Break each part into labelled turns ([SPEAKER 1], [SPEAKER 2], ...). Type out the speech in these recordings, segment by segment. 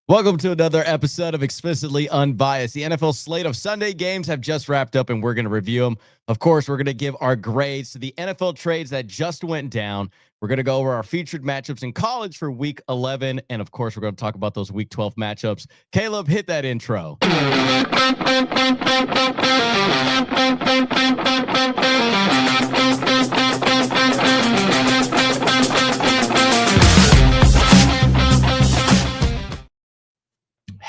[SPEAKER 1] Welcome to another episode of Explicitly Unbiased. The NFL slate of Sunday games have just wrapped up, and we're going to review them. Of course, we're going to give our grades to the NFL trades that just went down. We're going to go over our featured matchups in college for Week 11, and of course, we're going to talk about those Week 12 matchups. Caleb, hit that intro.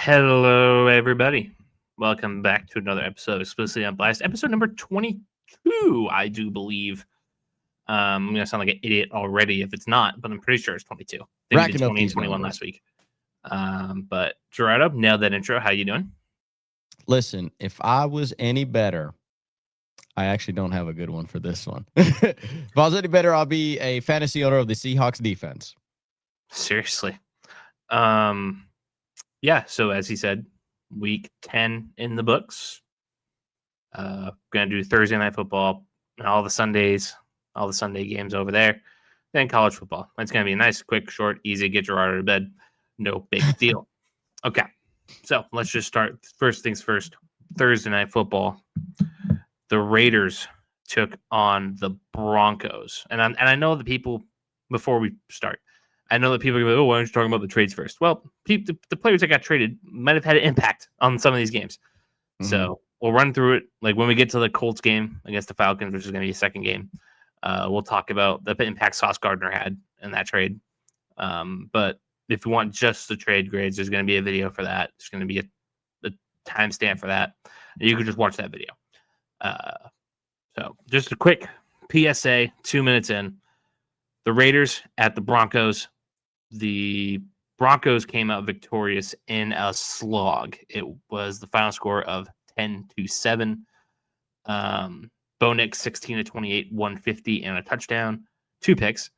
[SPEAKER 2] Hello, everybody. Welcome back to another episode of Explicitly Unbiased, episode number 22, I do believe. I'm going to sound like an idiot already if it's not, but I'm pretty sure it's 22. I think we did 20 and 21 last week. But Gerardo, nailed that intro. How you doing?
[SPEAKER 1] Listen, if I was any better, I actually don't have a good one for this one. If I was any better, I'll be a fantasy owner of the Seahawks defense.
[SPEAKER 2] Seriously. Yeah, so as he said, week 10 in the books. Gonna do Thursday night football and all the Sunday games over there. Then college football. It's gonna be a nice, quick, short, easy, get Gerardo to bed. No big deal. Okay. So let's just start. First things first. Thursday night football. The Raiders took on the Broncos. And I know the people, before we start, I know that people are going to be, why aren't you talking about the trades first? Well, the players that got traded might have had an impact on some of these games. Mm-hmm. So we'll run through it. Like when we get to the Colts game against the Falcons, which is going to be a second game, we'll talk about the impact Sauce Gardner had in that trade. But if you want just the trade grades, there's going to be a video for that. There's going to be a timestamp for that. You can just watch that video. So just a quick PSA, 2 minutes in. The Raiders at the Broncos. The Broncos came out victorious in a slog. It was the final score of 10-7. Bo Nix 16-28, 150 and a touchdown. 2 picks.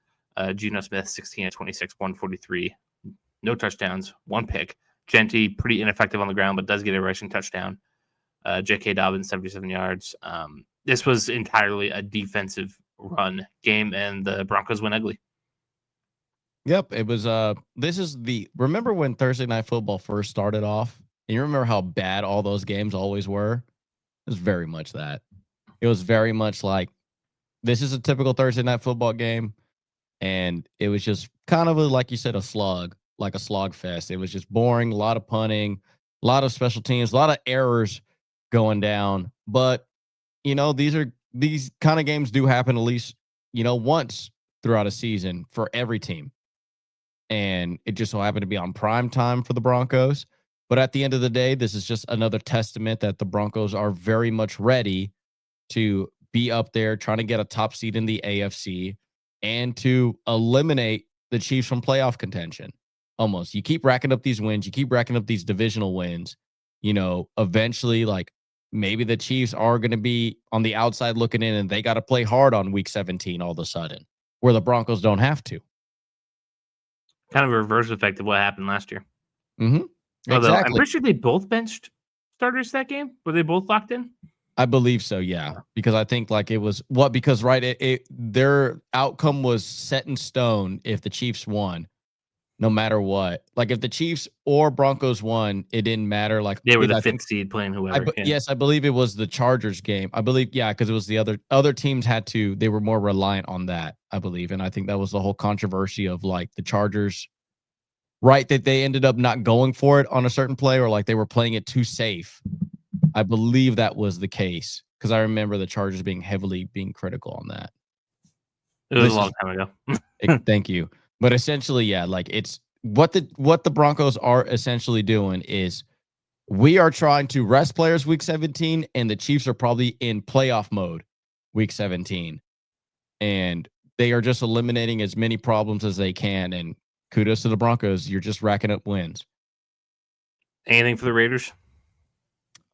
[SPEAKER 2] Geno Smith 16-26, 143. No touchdowns, 1 pick. Gentry pretty ineffective on the ground, but does get a rushing touchdown. J.K. Dobbins 77 yards. This was entirely a defensive run game, and the Broncos went ugly.
[SPEAKER 1] Yep, it was remember when Thursday night football first started off? And you remember how bad all those games always were? It was very much that. It was very much like, this is a typical Thursday night football game, and it was just kind of like you said, a slug fest. It was just boring, a lot of punting, a lot of special teams, a lot of errors going down. But these kind of games do happen at least, once throughout a season for every team. And it just so happened to be on prime time for the Broncos. But at the end of the day, this is just another testament that the Broncos are very much ready to be up there trying to get a top seed in the AFC and to eliminate the Chiefs from playoff contention. Almost. You keep racking up these wins. You keep racking up these divisional wins. Eventually, maybe the Chiefs are going to be on the outside looking in, and they got to play hard on week 17 all of a sudden, where the Broncos don't have to.
[SPEAKER 2] Kind of a reverse effect of what happened last year.
[SPEAKER 1] Mm-hmm.
[SPEAKER 2] Although
[SPEAKER 1] exactly.
[SPEAKER 2] I'm pretty sure they both benched starters that game. Were they both locked in?
[SPEAKER 1] I believe so, yeah. Because I think their outcome was set in stone if the Chiefs won. No matter what, if the Chiefs or Broncos won, it didn't matter.
[SPEAKER 2] They were the fifth seed playing whoever.
[SPEAKER 1] Yes, I believe it was the Chargers game. I believe, because it was the other teams they were more reliant on that, I believe. And I think that was the whole controversy of the Chargers, right? That they ended up not going for it on a certain play, or they were playing it too safe. I believe that was the case because I remember the Chargers being critical on that.
[SPEAKER 2] It was a long time ago.
[SPEAKER 1] Thank you. But essentially, yeah, it's what the Broncos are essentially doing is we are trying to rest players week 17, and the Chiefs are probably in playoff mode week 17. And they are just eliminating as many problems as they can. And kudos to the Broncos. You're just racking up wins.
[SPEAKER 2] Anything for the Raiders?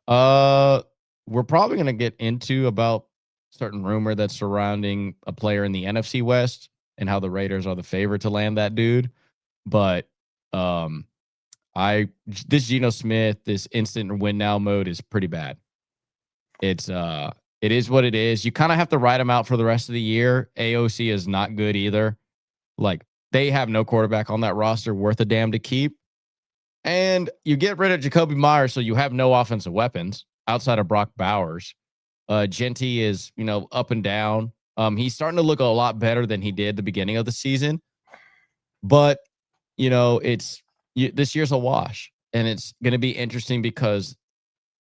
[SPEAKER 1] We're probably going to get into about certain rumor that's surrounding a player in the NFC West and how the Raiders are the favorite to land that dude. But this Geno Smith, this instant win now mode is pretty bad. It is what it is. You kind of have to ride him out for the rest of the year. AOC is not good either. They have no quarterback on that roster worth a damn to keep. And you get rid of Jacoby Myers, so you have no offensive weapons outside of Brock Bowers. Genty is, up and down. He's starting to look a lot better than he did the beginning of the season, but this year's a wash, and it's going to be interesting because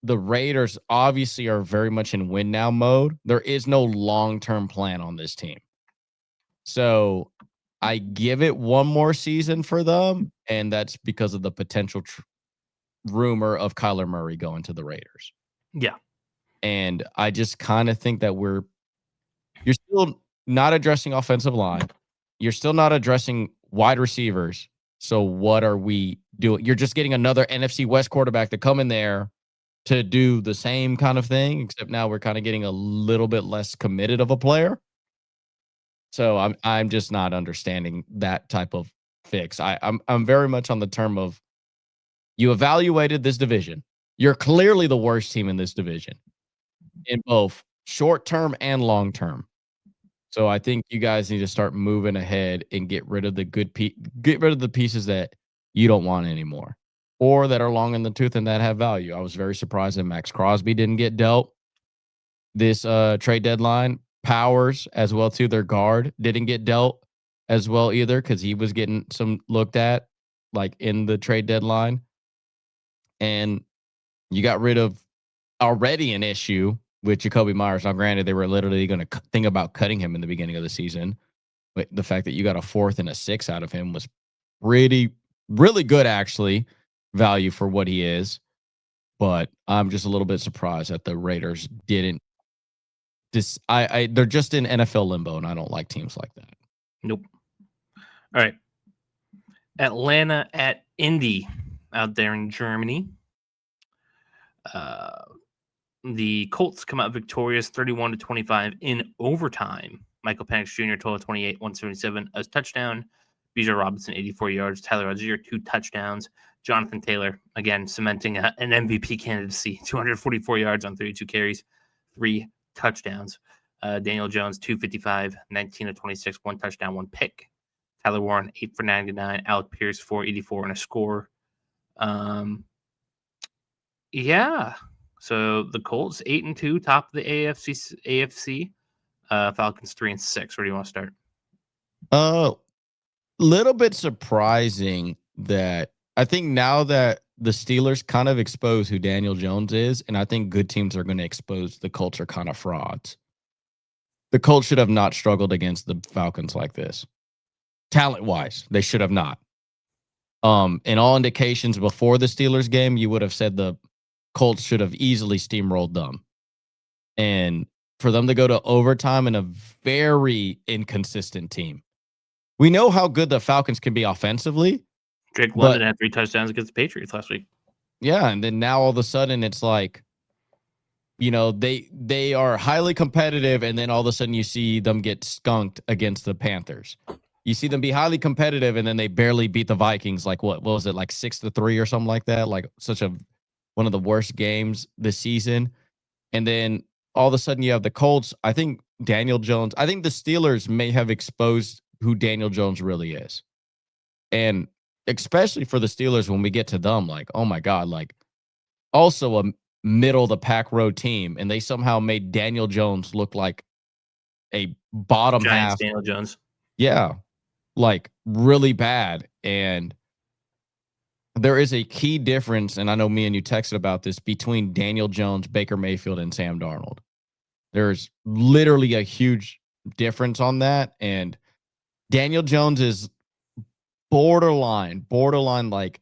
[SPEAKER 1] the Raiders obviously are very much in win now mode. There is no long-term plan on this team. So I give it one more season for them, and that's because of the potential rumor of Kyler Murray going to the Raiders.
[SPEAKER 2] Yeah.
[SPEAKER 1] And I just kind of think that you're still not addressing offensive line. You're still not addressing wide receivers. So what are we doing? You're just getting another NFC West quarterback to come in there to do the same kind of thing, except now we're kind of getting a little bit less committed of a player. So I'm just not understanding that type of fix. I'm very much on the term of, you evaluated this division. You're clearly the worst team in this division in both short term and long term. So I think you guys need to start moving ahead and get rid of the get rid of the pieces that you don't want anymore, or that are long in the tooth and that have value. I was very surprised that Max Crosby didn't get dealt this trade deadline. Powers as well too. Their guard didn't get dealt as well either, because he was getting some looked at like in the trade deadline. And you got rid of already an issue with Jacoby Myers. Now, granted, they were literally going to think about cutting him in the beginning of the season, but the fact that you got a 4th and a 6th out of him was really good, actually, value for what he is. But I'm just a little bit surprised that the Raiders didn't. They're just in NFL limbo, and I don't like teams like that.
[SPEAKER 2] Nope. All right. Atlanta at Indy out there in Germany. The Colts come out victorious 31-25 in overtime. Michael Penix Jr., total 28, 177 as touchdown. Bijan Robinson, 84 yards. Tyler Rozier, 2 touchdowns. Jonathan Taylor, again, cementing an MVP candidacy, 244 yards on 32 carries, 3 touchdowns. Daniel Jones, 255, 19-26, 1 touchdown, 1 pick. Tyler Warren, 8 for 99. Alec Pierce, 484 and a score. Yeah. So the Colts 8-2, top of the AFC. Falcons 3-6. Where do you want to start?
[SPEAKER 1] Little bit surprising that I think now that the Steelers kind of expose who Daniel Jones is, and I think good teams are going to expose the Colts are kind of frauds. The Colts should have not struggled against the Falcons like this. Talent-wise, they should have not. In all indications before the Steelers game, you would have said the Colts should have easily steamrolled them. And for them to go to overtime in a very inconsistent team. We know how good the Falcons can be offensively.
[SPEAKER 2] Drake London had 3 touchdowns against the Patriots last week.
[SPEAKER 1] Yeah, and then now all of a sudden it's like, they are highly competitive, and then all of a sudden you see them get skunked against the Panthers. You see them be highly competitive, and then they barely beat the Vikings. Like what was it, like 6-3 or something like that? Like one of the worst games this season. And then all of a sudden you have the Colts. I think the Steelers may have exposed who Daniel Jones really is. And especially for the Steelers, when we get to them, like, oh my God, like also a middle of the pack row team. And they somehow made Daniel Jones look like a bottom
[SPEAKER 2] Giants
[SPEAKER 1] half.
[SPEAKER 2] Daniel Jones.
[SPEAKER 1] Yeah. Like really bad. And there is a key difference, and I know me and you texted about this, between Daniel Jones, Baker Mayfield, and Sam Darnold. There's literally a huge difference on that. And Daniel Jones is borderline, like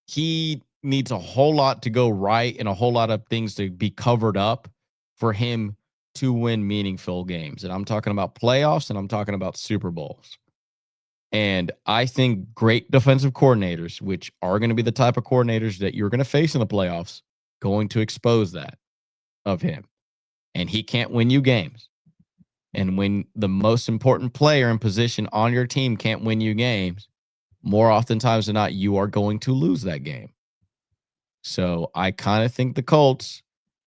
[SPEAKER 1] he needs a whole lot to go right and a whole lot of things to be covered up for him to win meaningful games. And I'm talking about playoffs, and I'm talking about Super Bowls. And I think great defensive coordinators, which are going to be the type of coordinators that you're going to face in the playoffs, going to expose that of him. And he can't win you games. And when the most important player in position on your team can't win you games, more oftentimes than not, you are going to lose that game. So I kind of think the Colts,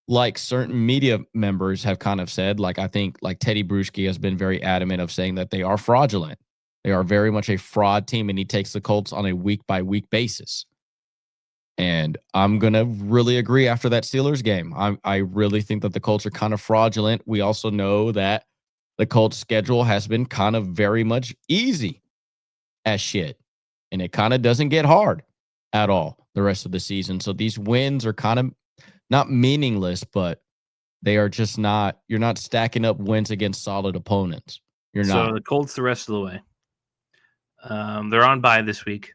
[SPEAKER 1] like certain media members have kind of said, like I think like Teddy Bruschi has been very adamant of saying that they are fraudulent. They are very much a fraud team, and he takes the Colts on a week-by-week basis. And I'm going to really agree after that Steelers game. I really think that the Colts are kind of fraudulent. We also know that the Colts schedule has been kind of very much easy as shit. And it kind of doesn't get hard at all the rest of the season. So these wins are kind of not meaningless, but they are just not, you're not stacking up wins against solid opponents. You're
[SPEAKER 2] So
[SPEAKER 1] not.
[SPEAKER 2] the Colts the rest of the way. They're on bye this week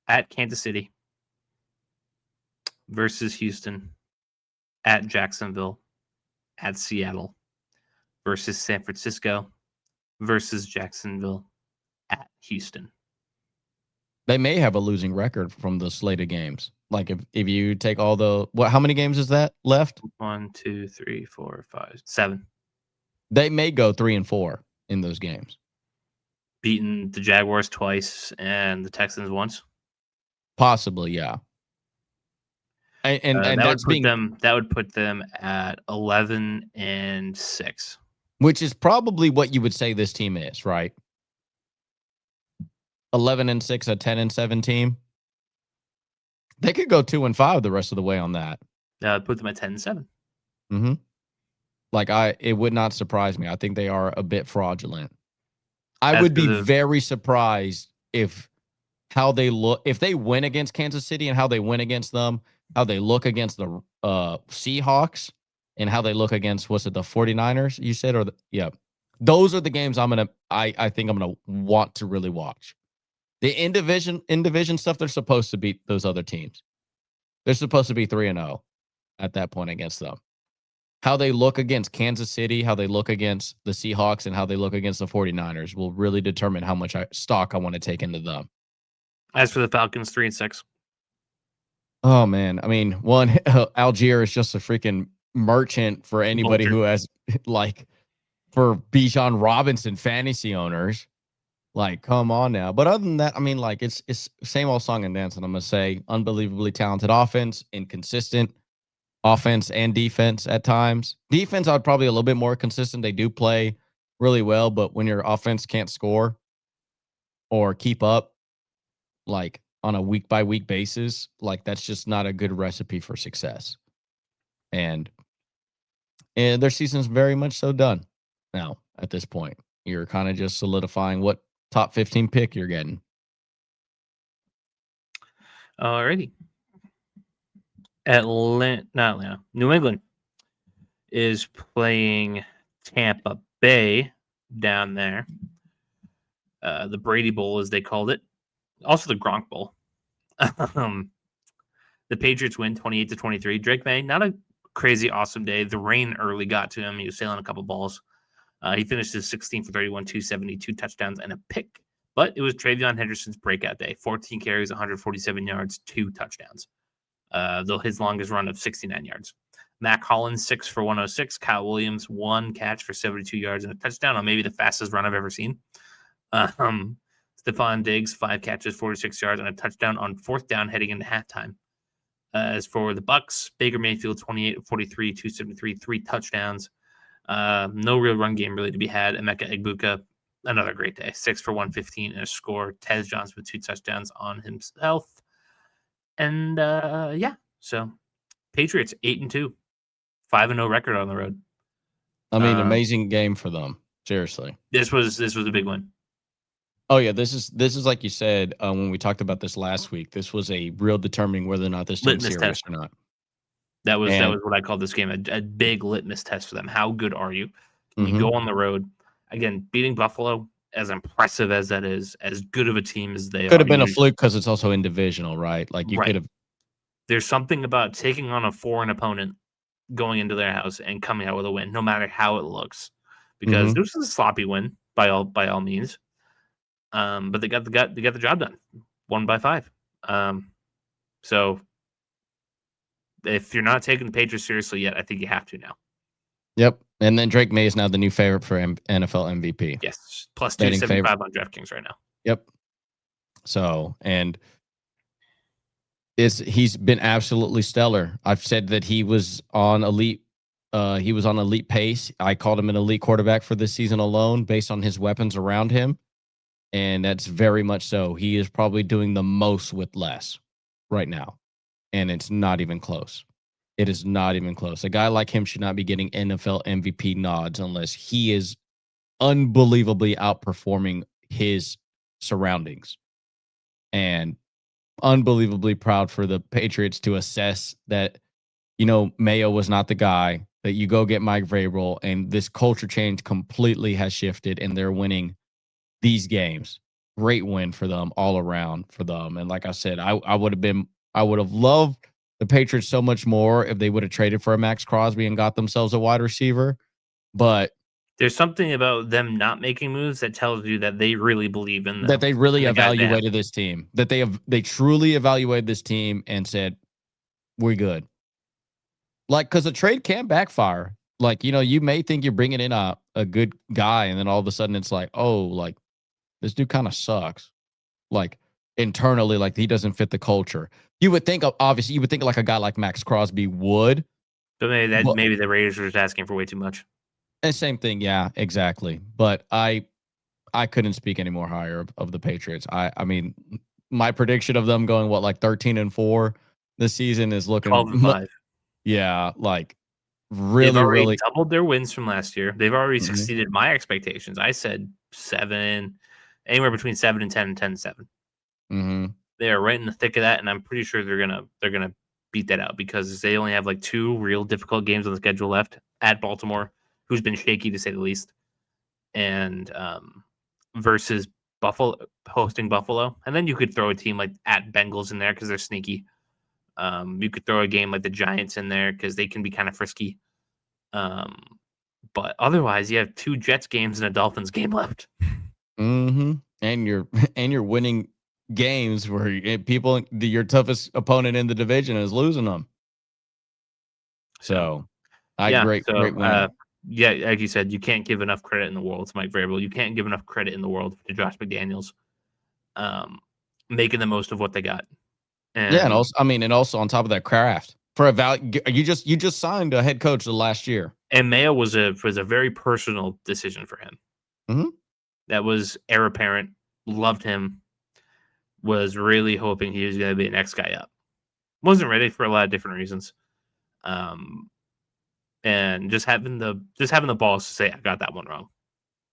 [SPEAKER 2] at Kansas City versus Houston, at Jacksonville, at Seattle versus San Francisco versus Jacksonville, at Houston.
[SPEAKER 1] They may have a losing record from the slate of games. Like if you take all the how many games is that left?
[SPEAKER 2] 1, 2, 3, 4, 5, 7.
[SPEAKER 1] They may go 3-4 in those games.
[SPEAKER 2] Beaten the Jaguars twice and the Texans once.
[SPEAKER 1] Possibly, yeah. And
[SPEAKER 2] that would put them at 11-6,
[SPEAKER 1] which is probably what you would say this team is, right? 11-6, a 10-7 team. They could go 2-5 the rest of the way on that.
[SPEAKER 2] That would put them at 10-7.
[SPEAKER 1] Mm-hmm. It would not surprise me. I think they are a bit fraudulent. I would be very surprised if how they look, if they win against Kansas City and how they win against them, how they look against the Seahawks and how they look against, was it the 49ers you said? Those are the games I think I'm going to want to really watch. The in division stuff, they're supposed to beat those other teams. They're supposed to be 3-0 at that point against them. How they look against Kansas City, how they look against the Seahawks, and how they look against the 49ers will really determine how much stock I want to take into them.
[SPEAKER 2] As for the Falcons, 3-6.
[SPEAKER 1] Oh, man. I mean, one, Algier is just a freaking merchant for anybody who has, like, for Bijan Robinson fantasy owners. Like, come on now. But other than that, I mean, like, it's same old song and dance. And I'm going to say unbelievably talented offense, inconsistent offense and defense at times. Defense, I'd probably a little bit more consistent. They do play really well, but when your offense can't score or keep up, like on a week by week basis, like that's just not a good recipe for success. And their season's very much so done now at this point. You're kind of just solidifying what top 15 pick you're getting.
[SPEAKER 2] Alrighty. New England is playing Tampa Bay down there. The Brady Bowl, as they called it. Also the Gronk Bowl. The Patriots win 28-23. Drake May, not a crazy awesome day. The rain early got to him. He was sailing a couple balls. He finished his 16 for 31, 270, 2 touchdowns, and a pick. But it was Travion Henderson's breakout day. 14 carries, 147 yards, 2 touchdowns. Though his longest run of 69 yards. Mac Hollins, 6 for 106. Kyle Williams, 1 catch for 72 yards and a touchdown on maybe the fastest run I've ever seen. Stephon Diggs, 5 catches, 46 yards, and a touchdown on 4th down heading into halftime. As for the Bucks, Baker Mayfield, 28 43, 273, 3 touchdowns. No real run game really to be had. Emeka Egbuka, another great day. 6 for 115 and a score. Tez Johnson with 2 touchdowns on himself. And so Patriots 8-2, 5-0 record on the road.
[SPEAKER 1] I mean, amazing game for them. Seriously,
[SPEAKER 2] this was a big one.
[SPEAKER 1] Oh yeah, this is like you said when we talked about this last week. This was a real determining whether or not this team's serious or not.
[SPEAKER 2] That was what I called this game, a big litmus test for them. How good are you? Can you go on the road again? Beating Buffalo, as impressive as that is, as good of a team as they
[SPEAKER 1] could have been a fluke because it's also in divisional, right? Like you could have.
[SPEAKER 2] There's something about taking on a foreign opponent, going into their house and coming out with a win, no matter how it looks, because this was a sloppy win by all means. But they got the job done, 1-5. So if you're not taking the Patriots seriously yet, I think you have to now.
[SPEAKER 1] Yep. And then Drake May is now the new favorite for NFL MVP.
[SPEAKER 2] Yes. Plus 275 on DraftKings right now.
[SPEAKER 1] Yep. So, and he's been absolutely stellar. I've said that he was on elite pace. I called him an elite quarterback for this season alone based on his weapons around him. And that's very much so. He is probably doing the most with less right now. And it's not even close. It is not even close. A guy like him should not be getting NFL MVP nods unless he is unbelievably outperforming his surroundings. And unbelievably proud for the Patriots to assess that, Mayo was not the guy, that you go get Mike Vrabel, and this culture change completely has shifted, and they're winning these games. Great win for them all around for them. And like I said, I would have loved the Patriots so much more if they would have traded for a Max Crosby and got themselves a wide receiver. But
[SPEAKER 2] There's something about them not making moves that tells you that they really believe in
[SPEAKER 1] that they really
[SPEAKER 2] the guys they have.
[SPEAKER 1] evaluated this team, that they truly evaluated this team and said, we're good. Like, because a trade can backfire. Like, you may think you're bringing in a good guy, and then all of a sudden it's like, oh, like, this dude kind of sucks. Like, internally, like, he doesn't fit the culture. You would think, obviously, you would think like a guy like Max Crosby would.
[SPEAKER 2] But
[SPEAKER 1] But
[SPEAKER 2] maybe the Raiders were just asking for way too much.
[SPEAKER 1] and same thing, yeah, exactly. But I couldn't speak any more higher of the Patriots. I mean, my prediction of them going like 13-4 this season is looking
[SPEAKER 2] 12-5.
[SPEAKER 1] yeah, like
[SPEAKER 2] They've
[SPEAKER 1] really,
[SPEAKER 2] already
[SPEAKER 1] really.
[SPEAKER 2] doubled their wins from last year. They've already
[SPEAKER 1] Mhm,
[SPEAKER 2] exceeded my expectations. I said 7, anywhere between 7 and 10 and 10-7.
[SPEAKER 1] mhm.
[SPEAKER 2] They are right in the thick of that, and I'm pretty sure they're gonna beat that out because they only have like 2 real difficult games on the schedule left at Baltimore, who's been shaky to say the least, and versus Buffalo, hosting Buffalo, and then you could throw a team like at Bengals in there because they're sneaky. You could throw a game like the Giants in there because they can be kind of frisky. Um, but otherwise, you have 2 Jets games and a Dolphins game left.
[SPEAKER 1] Mhm. And you're and you're winning games where your toughest opponent in the division is losing them.
[SPEAKER 2] So
[SPEAKER 1] So, I
[SPEAKER 2] yeah,
[SPEAKER 1] great win.
[SPEAKER 2] yeah, like you said, you can't give enough credit in the world to Mike Vrabel. You can't give enough credit in the world to Josh McDaniels, um, making the most of what they got.
[SPEAKER 1] Yeah, and
[SPEAKER 2] And
[SPEAKER 1] also, I mean, and also on top of that, Kraft for a value. You just signed a head coach the last year.
[SPEAKER 2] Mayo was a very personal decision for him.
[SPEAKER 1] Mhm.
[SPEAKER 2] That was heir apparent. Loved him. Was really hoping he was going to be the next guy up. Wasn't ready for a lot of different reasons. Um, and just having the balls to say I got that one wrong.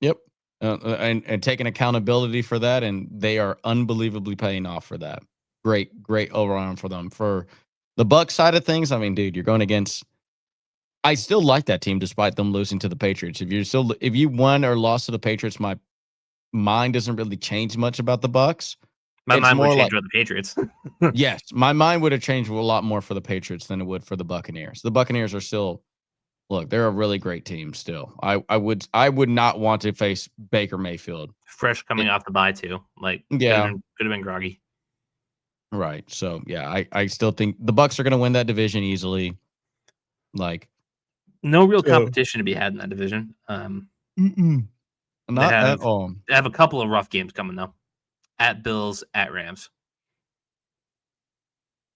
[SPEAKER 1] Yep. And taking accountability for that, and they are unbelievably paying off for that. Great overall for them. For the Buck side of things, I mean, dude, you're going against. I still like that team despite them losing to the Patriots. If you won or lost to the Patriots, my mind doesn't really change much about the Bucks.
[SPEAKER 2] My
[SPEAKER 1] It's
[SPEAKER 2] mind would
[SPEAKER 1] more like
[SPEAKER 2] change with the Patriots.
[SPEAKER 1] yes, my mind would have changed a lot more for the Patriots than it would for the Buccaneers. The Buccaneers are still look, they're a really great team still. I would not want to face Baker Mayfield.
[SPEAKER 2] Fresh coming
[SPEAKER 1] It,
[SPEAKER 2] off the bye too. Like
[SPEAKER 1] yeah,
[SPEAKER 2] could have been groggy.
[SPEAKER 1] right. So yeah, I still think the Bucks are going to win that division easily. Like
[SPEAKER 2] No real
[SPEAKER 1] so,
[SPEAKER 2] competition to be had in that division.
[SPEAKER 1] mm-mm,
[SPEAKER 2] They
[SPEAKER 1] not at
[SPEAKER 2] have
[SPEAKER 1] all.
[SPEAKER 2] they have a couple of rough games coming though. At Bills, at Rams.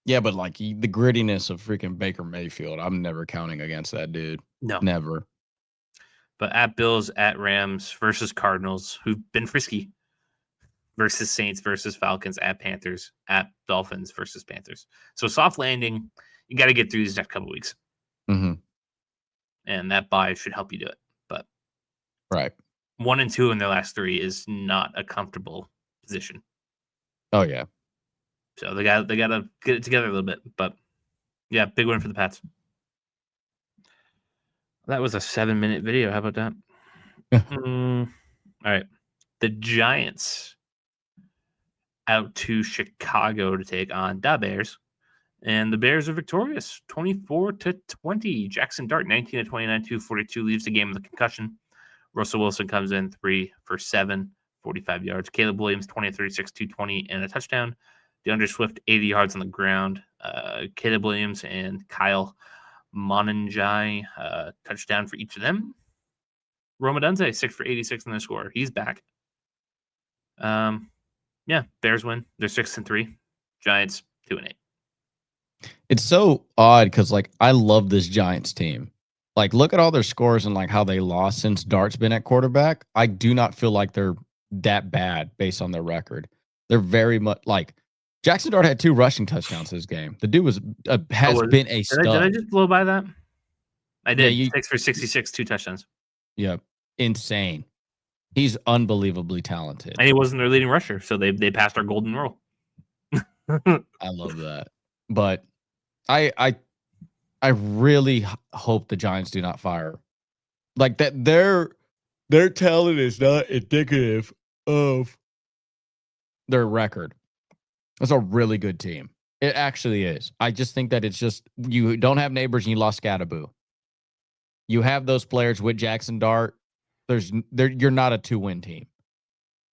[SPEAKER 1] Yeah, but like the grittiness of freaking Baker Mayfield, I'm never counting against that dude.
[SPEAKER 2] No.
[SPEAKER 1] Never.
[SPEAKER 2] But at Bills, at Rams versus Cardinals, who've been frisky, versus Saints versus Falcons, at Panthers, at Dolphins versus Panthers. So soft landing, you got to get through these next couple weeks.
[SPEAKER 1] Hmm.
[SPEAKER 2] And that bye should help you do it. But
[SPEAKER 1] Right.
[SPEAKER 2] 1 and 2 in their last 3 is not a comfortable position.
[SPEAKER 1] Oh yeah.
[SPEAKER 2] So they got to get it together a little bit. But yeah, big win for the Pats. That was a 7-minute video. How about that? All right. The Giants out to Chicago to take on the Bears. And the Bears are victorious 24-20. Jackson Dart, 19 to 29, 242, leaves the game with a concussion. Russell Wilson comes in 3 for 7, 45 yards. Caleb Williams, 20 to 36, 220, and a touchdown. DeAndre Swift, 80 yards on the ground. Caleb Williams and Kyle Monanjai, touchdown for each of them. Roma Dunze, 6 for 86 in the score. He's back. Yeah, Bears win. They're 6-3. Giants 2-8.
[SPEAKER 1] It's so odd because like I love this Giants team. Like look at all their scores and like how they lost since Dart's been at quarterback. I do not feel like they're that bad based on their record. They're very much like Jackson Dart had 2 rushing touchdowns this game. The dude has been a
[SPEAKER 2] Did I
[SPEAKER 1] stud.
[SPEAKER 2] just blow by that? I
[SPEAKER 1] Yeah,
[SPEAKER 2] did. 6 for 66, 2 touchdowns.
[SPEAKER 1] yeah, insane. He's unbelievably talented.
[SPEAKER 2] And he wasn't their leading rusher, so they passed our golden rule.
[SPEAKER 1] I love that. But I really hope the Giants do not fire. Like that their talent is not indicative of their record. It's a really good team. It actually is. I just think that it's just you don't have neighbors and you lost Scatterboo. You have those players with Jackson Dart. You're not a 2-win team.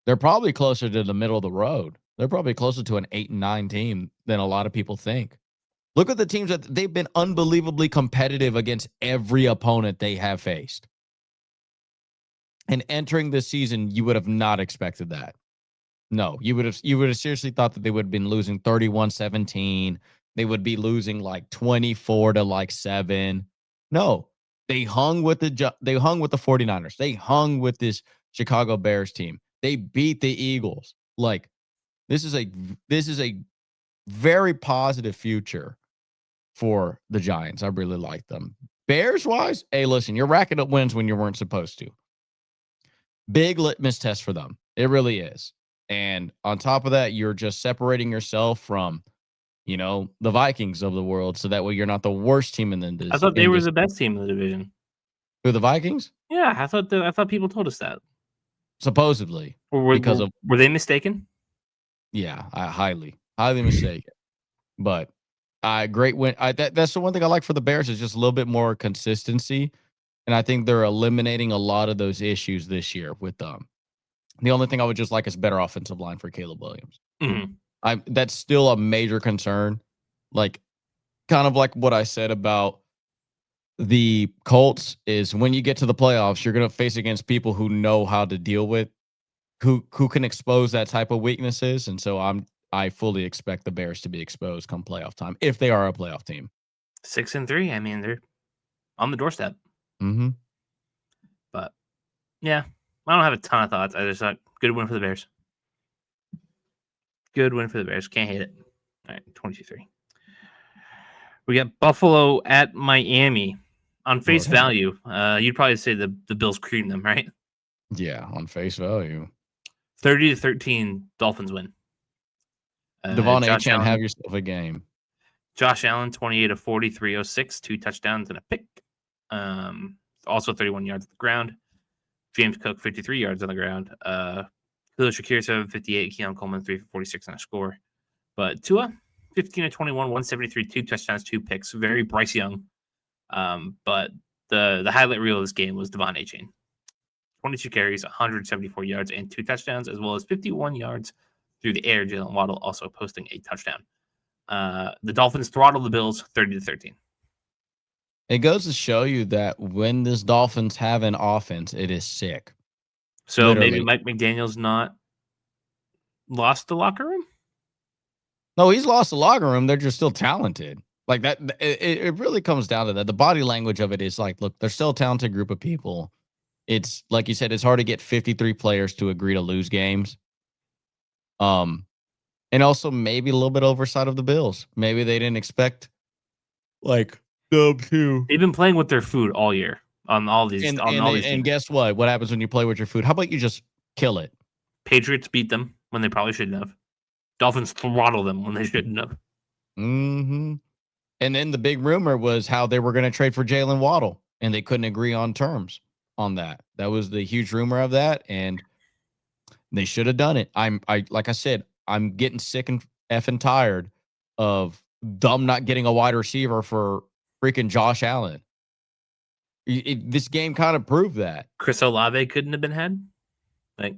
[SPEAKER 1] They're probably closer to the middle of the road. They're probably closer to an 8-9 team than a lot of people think. Look at the teams that they've been unbelievably competitive against every opponent they have faced. And entering this season, you would have not expected that. No, you would have seriously thought that they would have been losing 31-17. They would be losing like 24 to like 7. No. They hung with the 49ers. They hung with this Chicago Bears team. They beat the Eagles. Like this is a very positive future for the Giants. I really like them. Bears wise, hey, listen, you're racking up wins when you weren't supposed to. Big litmus test for them. It really is. And on top of that, you're just separating yourself from, the Vikings of the world. So that way you're not the worst team in this.
[SPEAKER 2] I thought they were the best team in the division.
[SPEAKER 1] Who, the Vikings?
[SPEAKER 2] Yeah, I thought people told us that.
[SPEAKER 1] Supposedly.
[SPEAKER 2] Were they mistaken?
[SPEAKER 1] Yeah, highly mistaken. But great win. That's the one thing I like for the Bears is just a little bit more consistency. And I think they're eliminating a lot of those issues this year with them. The only thing I would just like is better offensive line for Caleb Williams.
[SPEAKER 2] Mm-hmm.
[SPEAKER 1] That's still a major concern. Like, kind of like what I said about the Colts is when you get to the playoffs, you're going to face against people who know how to deal with, who can expose that type of weaknesses. And so I fully expect the Bears to be exposed come playoff time if they are a playoff team.
[SPEAKER 2] 6-3. I mean, they're on the doorstep.
[SPEAKER 1] Mm-hmm.
[SPEAKER 2] But yeah, I don't have a ton of thoughts. I just thought good win for the Bears. Good win for the Bears. Can't hate it. All right, 22-3. We got Buffalo at Miami. On face value, you'd probably say the Bills creamed them, right?
[SPEAKER 1] Yeah, on face value.
[SPEAKER 2] 30-13, Dolphins win.
[SPEAKER 1] Devon Achane, have yourself a game.
[SPEAKER 2] Josh Allen, 28 of 40, 306, 2 touchdowns and a pick. Also 31 yards on the ground. James Cook, 53 yards on the ground. Khalil Shakir, 758. Keon Coleman, 3 for 46 and a score. But Tua, 15 of 21, 173, 2 touchdowns, 2 picks. Very Bryce Young. But the highlight reel of this game was Devon Achane. 22 carries, 174 yards, and 2 touchdowns, as well as 51 yards through the air. Jalen Waddle also posting a touchdown. The Dolphins throttled the Bills 30-13.
[SPEAKER 1] It goes to show you that when this Dolphins have an offense, it is sick.
[SPEAKER 2] So maybe Mike McDaniel's not lost the locker room?
[SPEAKER 1] No, he's lost the locker room. They're just still talented. Like that, it really comes down to that. The body language of it is like, look, they're still a talented group of people. It's like you said, it's hard to get 53 players to agree to lose games. And also maybe a little bit oversight of the Bills. Maybe they didn't expect like them to.
[SPEAKER 2] They've been playing with their food all year on all these.
[SPEAKER 1] And guess what? What happens when you play with your food? How about you just kill it?
[SPEAKER 2] Patriots beat them when they probably shouldn't have. Dolphins throttle them when they shouldn't have.
[SPEAKER 1] Mm-hmm. And then the big rumor was how they were going to trade for Jalen Waddle, and they couldn't agree on terms on that. That was the huge rumor of that, and they should have done it. Like I said, I'm getting sick and effing tired of them not getting a wide receiver for freaking Josh Allen. This game kind of proved that.
[SPEAKER 2] Chris Olave couldn't have been had? Like,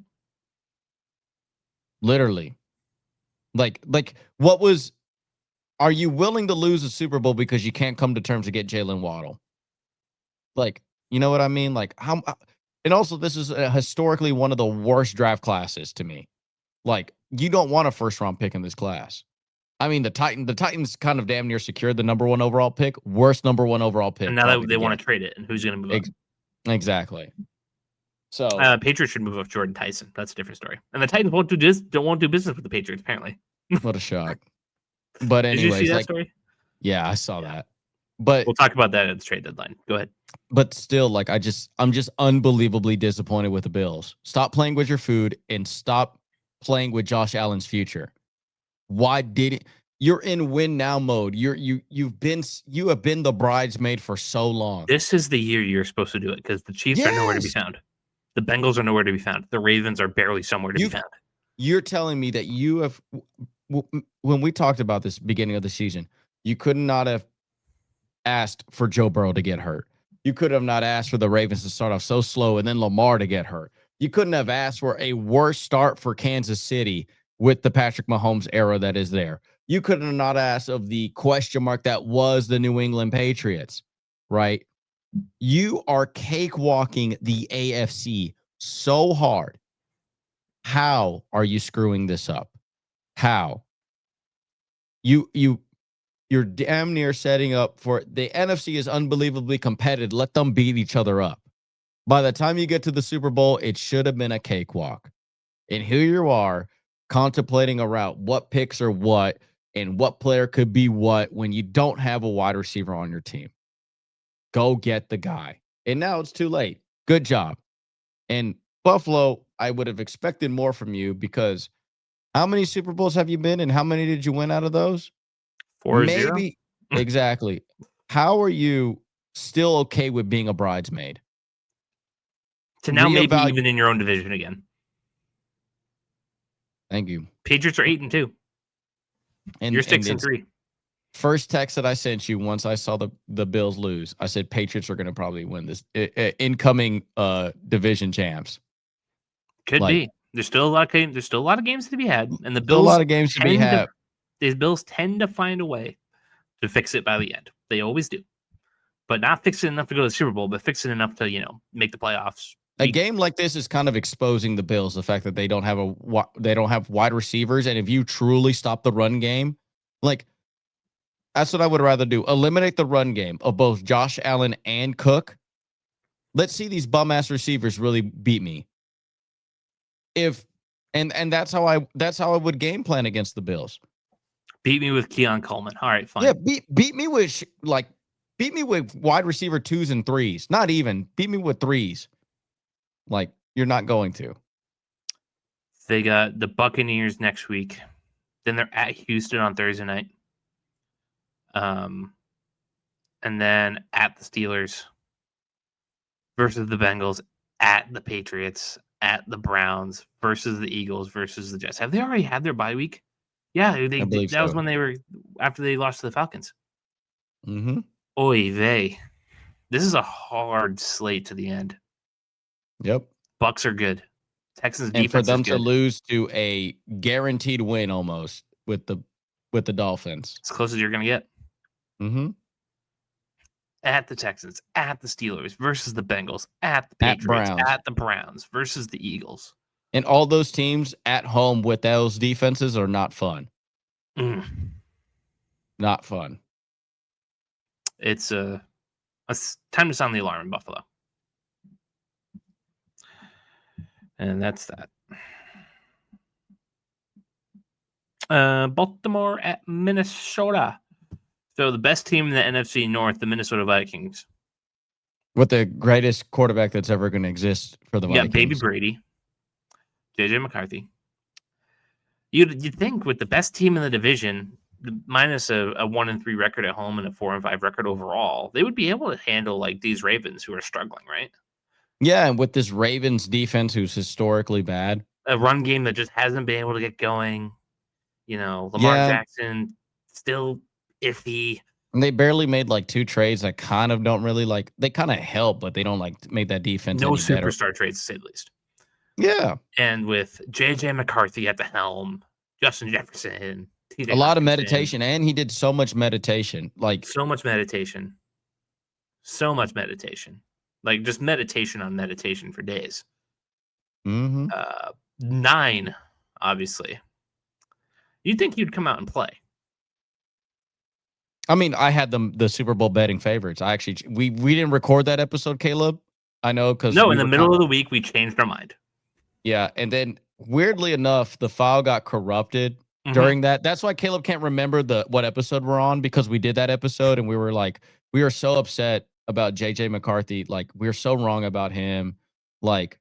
[SPEAKER 1] literally. Like what was... Are you willing to lose a Super Bowl because you can't come to terms to get Jalen Waddle? Like, you know what I mean? Like, how... And also, this is historically one of the worst draft classes to me. Like, you don't want a first-round pick in this class. I mean, the Titans kind of damn near secured the number 1 overall pick. Worst number 1 overall pick.
[SPEAKER 2] And now they want to trade it, and who's going to move up?
[SPEAKER 1] Exactly. So
[SPEAKER 2] Patriots should move off Jordan Tyson. That's a different story. And the Titans won't do business with the Patriots, apparently.
[SPEAKER 1] what a shock. But
[SPEAKER 2] Did you see
[SPEAKER 1] anyways,
[SPEAKER 2] that
[SPEAKER 1] like,
[SPEAKER 2] story?
[SPEAKER 1] yeah, I saw
[SPEAKER 2] Yeah.
[SPEAKER 1] that. But
[SPEAKER 2] We'll talk about that at the trade deadline. Go ahead.
[SPEAKER 1] but still, like, I'm just unbelievably disappointed with the Bills. Stop playing with your food and stop playing with Josh Allen's future. Why didn't you're in win now mode? You have been the bridesmaid for so long.
[SPEAKER 2] This is the year you're supposed to do it because the Chiefs are nowhere to be
[SPEAKER 1] Yes.
[SPEAKER 2] found. The Bengals are nowhere to be found. The Ravens are barely somewhere to be
[SPEAKER 1] You've
[SPEAKER 2] found.
[SPEAKER 1] you're telling me that you have when we talked about this beginning of the season, you could not have asked for Joe Burrow to get hurt. You could have not asked for the Ravens to start off so slow and then Lamar to get hurt. You couldn't have asked for a worse start for Kansas City with the Patrick Mahomes era that is there. You could have not asked of the question mark that was the New England Patriots, right? You are cakewalking the AFC so hard. How are you screwing this up? How? You're damn near setting up for the NFC is unbelievably competitive. Let them beat each other up. By the time you get to the Super Bowl, it should have been a cakewalk. And here you are contemplating around what picks are what and what player could be what when you don't have a wide receiver on your team. Go get the guy. And now it's too late. Good job. And Buffalo, I would have expected more from you because how many Super Bowls have you been and how many did you win out of those?
[SPEAKER 2] 4-0.
[SPEAKER 1] Maybe. Exactly. How are you still okay with being a bridesmaid?
[SPEAKER 2] To now maybe
[SPEAKER 1] Reevaluate.
[SPEAKER 2] even in your own division again.
[SPEAKER 1] Thank you.
[SPEAKER 2] Patriots are 8-2.
[SPEAKER 1] And
[SPEAKER 2] You're
[SPEAKER 1] and
[SPEAKER 2] 6-3.
[SPEAKER 1] first text that I sent you once I saw the Bills lose, I said Patriots are going to probably win this incoming division champs.
[SPEAKER 2] Could
[SPEAKER 1] Like,
[SPEAKER 2] be. There's still a lot of games. There's still a lot of games to be had, and the
[SPEAKER 1] still a
[SPEAKER 2] Bills
[SPEAKER 1] lot of games to be had.
[SPEAKER 2] These Bills tend to find a way to fix it by the end. They always do, but not fix it enough to go to the Super Bowl, but fix it enough to make the playoffs.
[SPEAKER 1] A game like this is kind of exposing the Bills, the fact that they don't have wide receivers, and if you truly stop the run game, like that's what I would rather do. Eliminate the run game of both Josh Allen and Cook. Let's see these bum ass receivers really beat me. If and that's how I would game plan against the Bills.
[SPEAKER 2] Beat me with Keon Coleman. All right, fine.
[SPEAKER 1] Yeah, beat me with wide receiver 2s and 3s. Not even beat me with 3s. Like you're not going to.
[SPEAKER 2] They got the Buccaneers next week. Then they're at Houston on Thursday night. And then at the Steelers versus the Bengals, at the Patriots, at the Browns versus the Eagles versus the Jets. Have they already had their bye week? Yeah,
[SPEAKER 1] I believe
[SPEAKER 2] that was
[SPEAKER 1] so.
[SPEAKER 2] when they were after they lost to the Falcons.
[SPEAKER 1] Mm-hmm.
[SPEAKER 2] Oy vey. This is a hard slate to the end.
[SPEAKER 1] Yep.
[SPEAKER 2] Bucks are good. Texans
[SPEAKER 1] And for
[SPEAKER 2] defense is
[SPEAKER 1] them to
[SPEAKER 2] good.
[SPEAKER 1] lose to a guaranteed win almost with the Dolphins.
[SPEAKER 2] As close as you're going to get.
[SPEAKER 1] Mm-hmm.
[SPEAKER 2] At the Texans, at the Steelers versus the Bengals, at the
[SPEAKER 1] At
[SPEAKER 2] Patriots,
[SPEAKER 1] Browns.
[SPEAKER 2] at the Browns versus the Eagles.
[SPEAKER 1] And all those teams at home with those defenses are not fun. Not fun.
[SPEAKER 2] It's time to sound the alarm in Buffalo. And that's that. Baltimore at Minnesota. So the best team in the NFC North, the Minnesota Vikings.
[SPEAKER 1] With the greatest quarterback that's ever going to exist for the Vikings.
[SPEAKER 2] Yeah, baby Brady, JJ McCarthy. You'd think with the best team in the division, minus a 1-3 record at home and a 4-5 record overall, they would be able to handle like these Ravens who are struggling, right?
[SPEAKER 1] Yeah, and with this Ravens defense who's historically bad.
[SPEAKER 2] A run game that just hasn't been able to get going. Lamar Jackson still iffy.
[SPEAKER 1] And they barely made like 2 trades that kind of don't really like they kind of help, but they don't like make that defense
[SPEAKER 2] no
[SPEAKER 1] any
[SPEAKER 2] superstar
[SPEAKER 1] better.
[SPEAKER 2] trades to say the least.
[SPEAKER 1] Yeah.
[SPEAKER 2] And with JJ McCarthy at the helm, Justin Jefferson, TJ
[SPEAKER 1] a lot of
[SPEAKER 2] Hockenson,
[SPEAKER 1] meditation, and he did so much meditation. Like
[SPEAKER 2] so much meditation. So much meditation. Like just meditation on meditation for days. 9, obviously. You'd think you'd come out and play.
[SPEAKER 1] I mean, I had the Super Bowl betting favorites. I actually we didn't record that episode, Caleb, I know because
[SPEAKER 2] No,
[SPEAKER 1] we
[SPEAKER 2] in the
[SPEAKER 1] were
[SPEAKER 2] middle of the week, we changed our mind.
[SPEAKER 1] yeah, and then weirdly enough, the file got corrupted
[SPEAKER 2] Mhm.
[SPEAKER 1] during that. That's why Caleb can't remember what episode we're on because we did that episode and we were so upset about JJ McCarthy. Like we were so wrong about him. Like,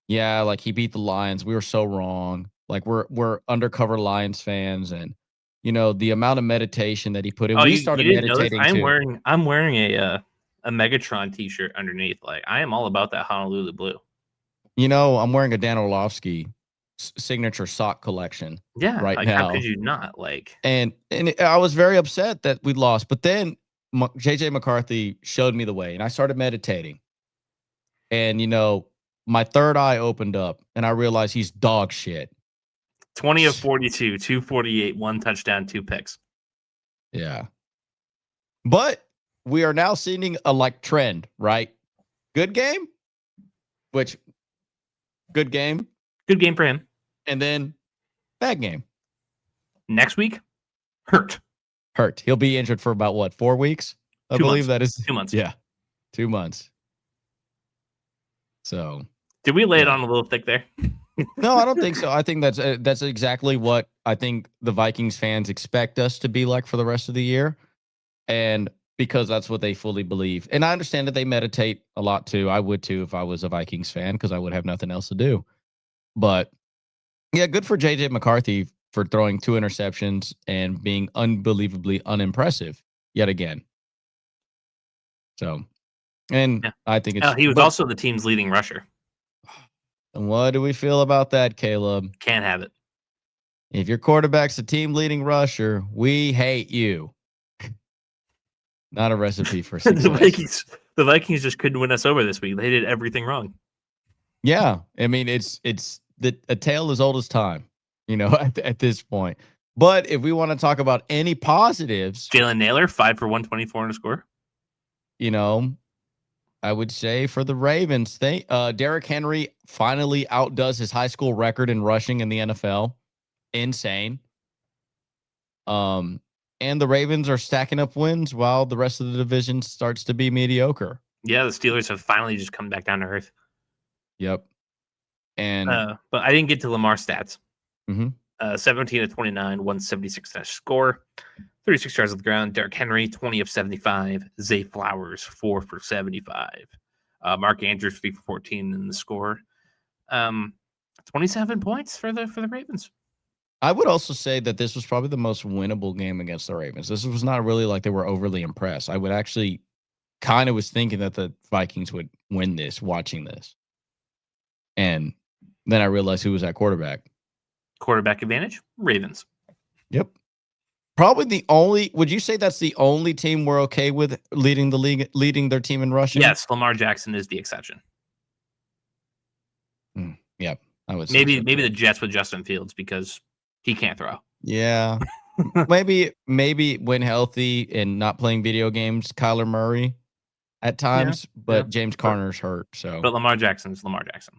[SPEAKER 1] yeah, like he beat the Lions. We were so wrong. Like we're undercover Lions fans and the amount of meditation that he put in.
[SPEAKER 2] Oh,
[SPEAKER 1] We
[SPEAKER 2] you
[SPEAKER 1] started
[SPEAKER 2] didn't know this?
[SPEAKER 1] meditating too.
[SPEAKER 2] I'm wearing a Megatron T-shirt underneath. Like I am all about that Honolulu blue.
[SPEAKER 1] I'm wearing a Dan Orlovsky signature sock collection
[SPEAKER 2] Yeah,
[SPEAKER 1] right
[SPEAKER 2] like how could
[SPEAKER 1] now.
[SPEAKER 2] you not? Like
[SPEAKER 1] And I was very upset that we lost. But then JJ McCarthy showed me the way, and I started meditating. And my third eye opened up, and I realized he's dog shit.
[SPEAKER 2] 20 of 42, 248, one touchdown, two picks.
[SPEAKER 1] Yeah, but we are now seeing a trend, right? Good game, which good game,
[SPEAKER 2] Good game for him.
[SPEAKER 1] and then bad game.
[SPEAKER 2] Next week, hurt.
[SPEAKER 1] Hurt. He'll be injured for about what 4 weeks? I
[SPEAKER 2] 2
[SPEAKER 1] believe
[SPEAKER 2] months.
[SPEAKER 1] that is
[SPEAKER 2] 2 months.
[SPEAKER 1] yeah, 2 months. So
[SPEAKER 2] did we lay it
[SPEAKER 1] yeah.
[SPEAKER 2] on a little thick there?
[SPEAKER 1] No, I don't think so. I think that's exactly what I think the Vikings fans expect us to be like for the rest of the year, and because that's what they fully believe. And I understand that they meditate a lot too. I would too if I was a Vikings fan because I would have nothing else to do. But yeah, good for JJ McCarthy for throwing 2 interceptions and being unbelievably unimpressive yet again. So, and
[SPEAKER 2] Yeah.
[SPEAKER 1] I think it's
[SPEAKER 2] He was
[SPEAKER 1] but
[SPEAKER 2] also the team's leading rusher.
[SPEAKER 1] what do we feel about that, Caleb?
[SPEAKER 2] Can't have it.
[SPEAKER 1] If your quarterback's a team leading rusher, we hate you. Not a recipe for success.
[SPEAKER 2] The Vikings just couldn't win us over this week. They did everything wrong.
[SPEAKER 1] Yeah, I mean it's a tale as old as time, at this point. But if we want to talk about any positives,
[SPEAKER 2] Jalen Naylor, 5 for 124 in a score.
[SPEAKER 1] I would say for the Ravens, Derrick Henry finally outdoes his high school record in rushing in the NFL. Insane. And the Ravens are stacking up wins while the rest of the division starts to be mediocre.
[SPEAKER 2] Yeah, the Steelers have finally just come back down to earth.
[SPEAKER 1] Yep. And
[SPEAKER 2] but I didn't get to Lamar's stats.
[SPEAKER 1] Mhm.
[SPEAKER 2] 17 of 29, 176 score, 36 yards on the ground. Derrick Henry, 20 of 75. Zay Flowers, 4 for 75. Mark Andrews, 3 for 14 in the score. 27 points for the Ravens.
[SPEAKER 1] I would also say that this was probably the most winnable game against the Ravens. This was not really like they were overly impressed. I would actually kind of was thinking that the Vikings would win this, watching this. And then I realized who was at quarterback.
[SPEAKER 2] Quarterback advantage, Ravens.
[SPEAKER 1] Yep. Probably would you say that's the only team we're okay with leading the league, leading their team in rushing?
[SPEAKER 2] Yes, Lamar Jackson is the exception.
[SPEAKER 1] Yep. I would
[SPEAKER 2] say
[SPEAKER 1] maybe
[SPEAKER 2] the Jets with Justin Fields because he can't throw.
[SPEAKER 1] Yeah. maybe when healthy and not playing video games, Kyler Murray at times, but James Conner's hurt. So
[SPEAKER 2] but Lamar Jackson's Lamar Jackson.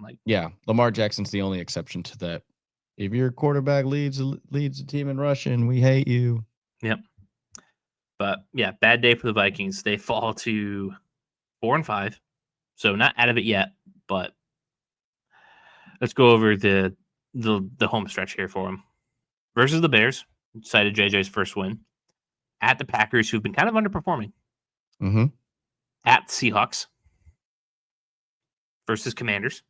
[SPEAKER 1] Lamar Jackson's the only exception to that. If your quarterback leads the team in rushing, we hate you.
[SPEAKER 2] Yep. But yeah, bad day for the Vikings. They fall to 4-5. So not out of it yet, but let's go over the home stretch here for them. Versus the Bears, cited JJ's first win. At the Packers, who've been kind of underperforming.
[SPEAKER 1] Mm-hmm.
[SPEAKER 2] At Seahawks. Versus Commanders.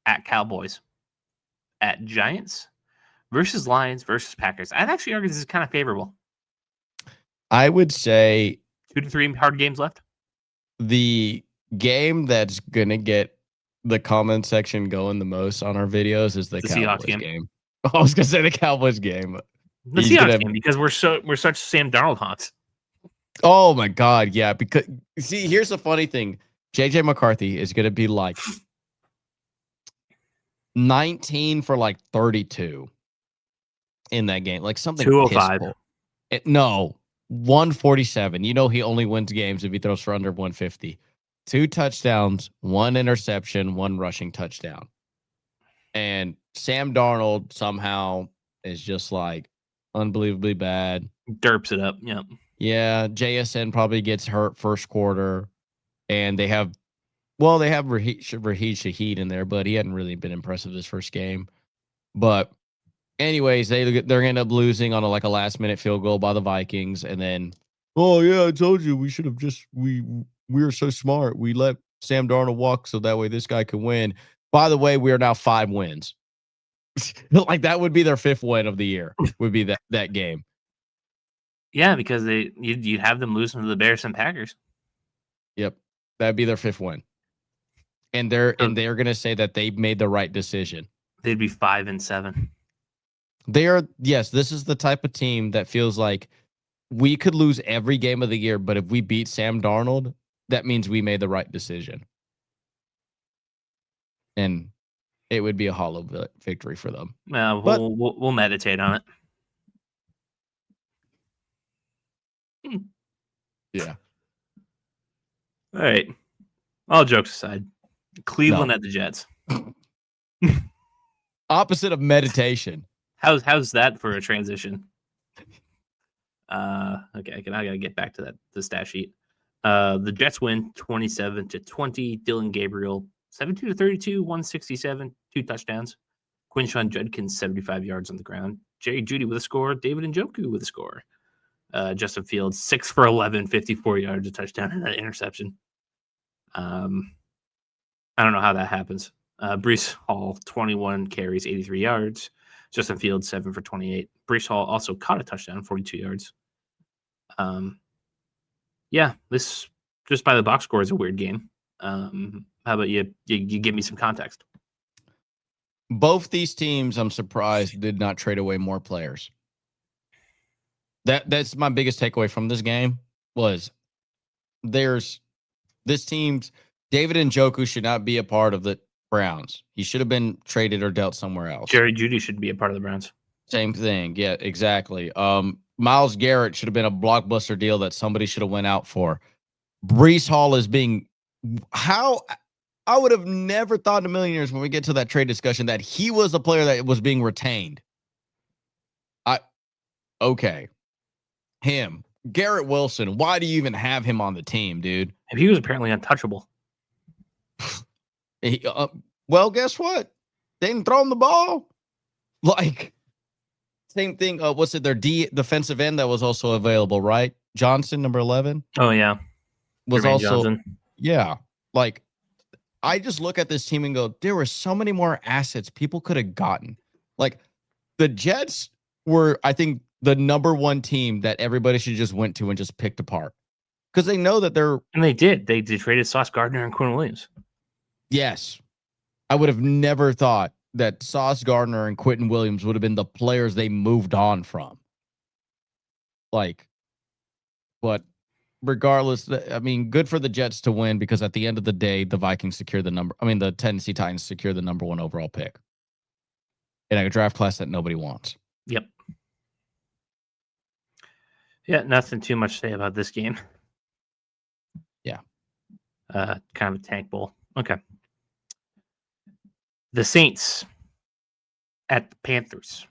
[SPEAKER 2] At Cowboys. At Giants. Versus Lions. Versus Packers. I'd actually argue this is kind of favorable.
[SPEAKER 1] I would say
[SPEAKER 2] 2 to 3 hard games left.
[SPEAKER 1] The game that's going to get the comment section going the most on our videos is the Cowboys game. I was going to say the Cowboys game.
[SPEAKER 2] The Seahawks game because we're such Sam Darnold haunts.
[SPEAKER 1] Oh my God, yeah. Because see, here's the funny thing: JJ McCarthy is going to be like 19 for like 32 in that game, like something
[SPEAKER 2] 205.
[SPEAKER 1] No, 147. He only wins games if he throws for under 150. 2 touchdowns, 1 interception, 1 rushing touchdown. And Sam Darnold somehow is just like unbelievably bad.
[SPEAKER 2] Derps it up. Yep.
[SPEAKER 1] Yeah. JSN probably gets hurt first quarter. And they have Well, they have Raheed Shaheed in there, but he hadn't really been impressive this first game. But anyways, they're gonna end up losing on a last minute field goal by the Vikings, and then oh yeah, I told you we should have just we were so smart. We let Sam Darnold walk so that way this guy could win. By the way, we are now 5 wins. Like that would be their 5th win of the year. Would be that game.
[SPEAKER 2] Yeah, because you'd have them losing to the Bears and Packers.
[SPEAKER 1] Yep, that'd be their 5th win, and they're gonna say that they made the right decision.
[SPEAKER 2] They'd be 5-7.
[SPEAKER 1] They are yes. This is the type of team that feels like we could lose every game of the year, but if we beat Sam Darnold, that means we made the right decision. And it would be a hollow victory for them. But
[SPEAKER 2] We'll meditate on it.
[SPEAKER 1] Yeah.
[SPEAKER 2] All right. All jokes aside, Cleveland at the Jets.
[SPEAKER 1] Opposite of meditation.
[SPEAKER 2] How's that for a transition? Okay, I gotta get back to the stat sheet. The Jets win 27-20. Dylan Gabriel 72-32, 167, 2 touchdowns. Quinshon Judkins 75 yards on the ground. Jerry Jeudy with a score. David Njoku with a score. Justin Fields 6 for 11, 54 yards, a touchdown and an interception. I don't know how that happens. Breece Hall 21 carries, 83 yards. Justin Fields 7 for 28. Breece Hall also caught a touchdown, 42 yards. Yeah, this just by the box score is a weird game. How about you give me some context?
[SPEAKER 1] Both these teams, I'm surprised, did not trade away more players. That's my biggest takeaway from this game was this team's David Njoku should not be a part of the Browns. He should have been traded or dealt somewhere else.
[SPEAKER 2] Jerry Jeudy should be a part of the Browns.
[SPEAKER 1] Same thing. Yeah, exactly. Myles Garrett should have been a blockbuster deal that somebody should have went out for. Breece Hall is being how I would have never thought in a million years when we get to that trade discussion that he was a player that was being retained. Okay. Him. Garrett Wilson. Why do you even have him on the team, dude?
[SPEAKER 2] He was apparently untouchable.
[SPEAKER 1] Well, guess what? They didn't throw him the ball. Like, same thing. What's it? Their defensive end that was also available, right? Johnson, number 11.
[SPEAKER 2] Oh, yeah.
[SPEAKER 1] Was
[SPEAKER 2] Jermaine
[SPEAKER 1] also,
[SPEAKER 2] Johnson.
[SPEAKER 1] Yeah. Like, I just look at this team and go, there were so many more assets people could have gotten. Like, the Jets were, I think, the number one team that everybody should just went to and just picked apart. Because they know that they're...
[SPEAKER 2] And they did. They traded Sauce Gardner and Quinn Williams.
[SPEAKER 1] Yes. I would have never thought that Sauce Gardner and Quentin Williams would have been the players they moved on from. Like, but regardless, I mean, good for the Jets to win because at the end of the day, the Vikings secure the Tennessee Titans secure the number 1 overall pick in a draft class that nobody wants.
[SPEAKER 2] Yep. Yeah, nothing too much to say about this game.
[SPEAKER 1] Yeah.
[SPEAKER 2] Kind of a tank bowl. Okay. The Saints at the Panthers.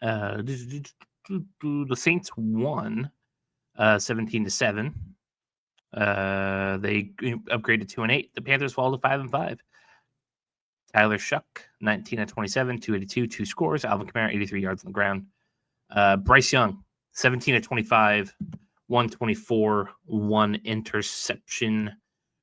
[SPEAKER 2] The Saints won 17-7. They upgraded to 8. The Panthers fall to 5-5. Tyler Shuck, 19-27, 282, 2 scores. Alvin Kamara, 83 yards on the ground. Bryce Young, 17-25, 124, 1 interception.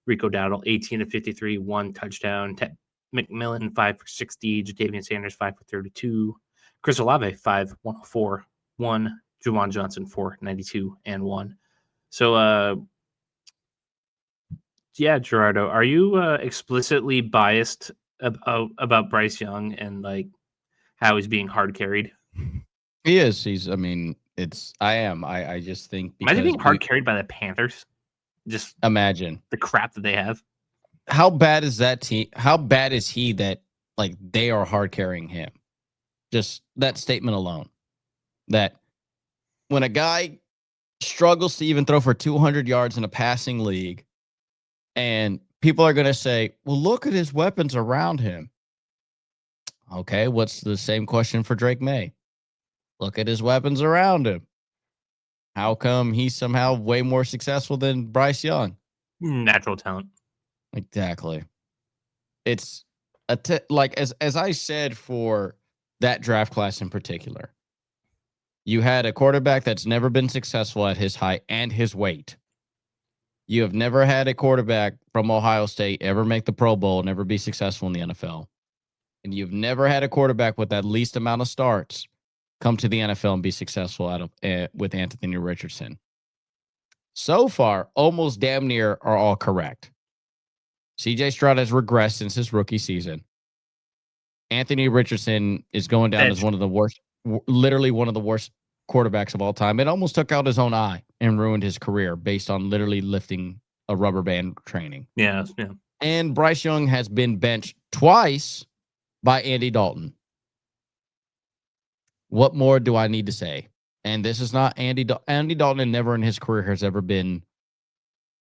[SPEAKER 2] Rico Dowdle, 18-53, 1 touchdown. Ted McMillan, 5 for 60. Jadavian Sanders, 5 for 32. Chris Olave, 5, 104, 1. Juwan Johnson, 4, 92, and 1. So, yeah, Gerardo, are you explicitly biased about Bryce Young and like how he's being hard carried?
[SPEAKER 1] He is. I am. I just think because
[SPEAKER 2] Imagine being hard carried by the Panthers. Just
[SPEAKER 1] imagine
[SPEAKER 2] the crap that they have.
[SPEAKER 1] How bad is that team? How bad is he that like they are hard carrying him? Just that statement alone. That when a guy struggles to even throw for 200 yards in a passing league, and people are going to say, well, look at his weapons around him. Okay, what's the same question for Drake May? Look at his weapons around him. How come he's somehow way more successful than Bryce Young?
[SPEAKER 2] Natural talent.
[SPEAKER 1] Exactly. It's like as I said for that draft class in particular, you had a quarterback that's never been successful at his height and his weight. You have never had a quarterback from Ohio State ever make the Pro Bowl, never be successful in the NFL. And you've never had a quarterback with that least amount of starts come to the NFL and be successful out of with Anthony Richardson. So far, almost damn near are all correct. CJ Stroud has regressed since his rookie season. Anthony Richardson is going down as one of the worst, literally one of the worst quarterbacks of all time. It almost took out his own eye and ruined his career based on literally lifting a rubber band training.
[SPEAKER 2] Yeah.
[SPEAKER 1] And Bryce Young has been benched twice by Andy Dalton. What more do I need to say? And this is not Andy Dalton never in his career has ever been,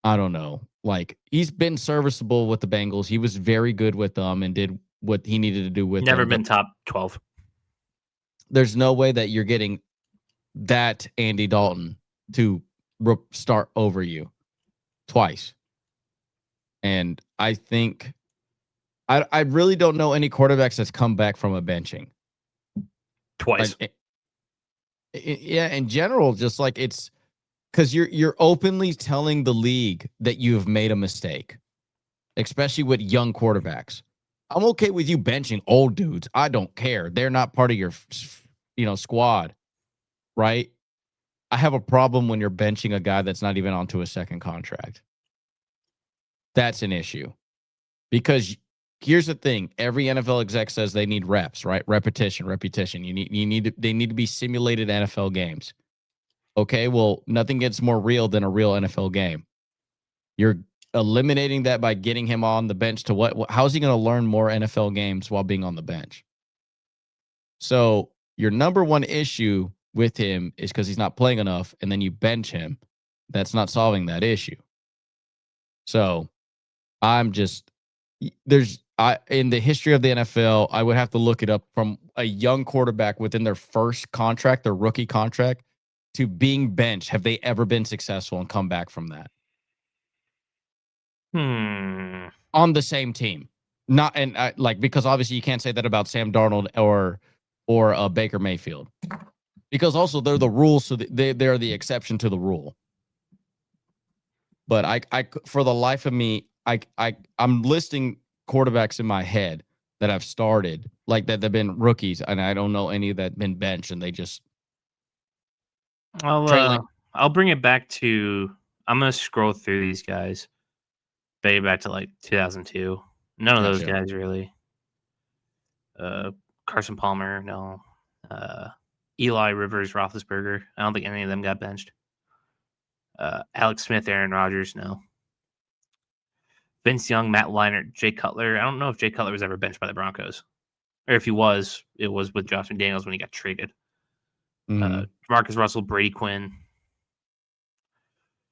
[SPEAKER 1] I don't know, like he's been serviceable with the Bengals. He was very good with them and did what he needed to do with
[SPEAKER 2] Never
[SPEAKER 1] them.
[SPEAKER 2] Been top 12.
[SPEAKER 1] There's no way that you're getting that Andy Dalton to start over you twice. And I think I really don't know any quarterbacks that's come back from a benching.
[SPEAKER 2] Twice.
[SPEAKER 1] Like, yeah, in general, just like it's because you're openly telling the league that you have made a mistake, especially with young quarterbacks. I'm okay with you benching old dudes. I don't care. They're not part of your, squad, right? I have a problem when you're benching a guy that's not even onto a second contract. That's an issue because here's the thing: every NFL exec says they need reps, right? Repetition. They need to be simulated NFL games. Okay, well, nothing gets more real than a real NFL game. You're eliminating that by getting him on the bench to what? How's he going to learn more NFL games while being on the bench? So your number one issue with him is because he's not playing enough, and then you bench him. That's not solving that issue. So I'm just in the history of the NFL, I would have to look it up from a young quarterback within their first contract, their rookie contract, to being benched. Have they ever been successful and come back from that? On the same team. Not and because obviously you can't say that about Sam Darnold or Baker Mayfield. Because also they're the rules, so they're the exception to the rule. But I for the life of me, I'm listing quarterbacks in my head that I've started, like that they've been rookies, and I don't know any that have been benched, and they just
[SPEAKER 2] I'll bring it back to. I'm gonna scroll through these guys. Back to like 2002. None of those guys really. Carson Palmer, no. Eli Rivers, Roethlisberger. I don't think any of them got benched. Alex Smith, Aaron Rodgers, no. Vince Young, Matt Leinart, Jay Cutler. I don't know if Jay Cutler was ever benched by the Broncos. Or if he was, it was with Josh McDaniels when he got traded. Marcus Russell, Brady Quinn,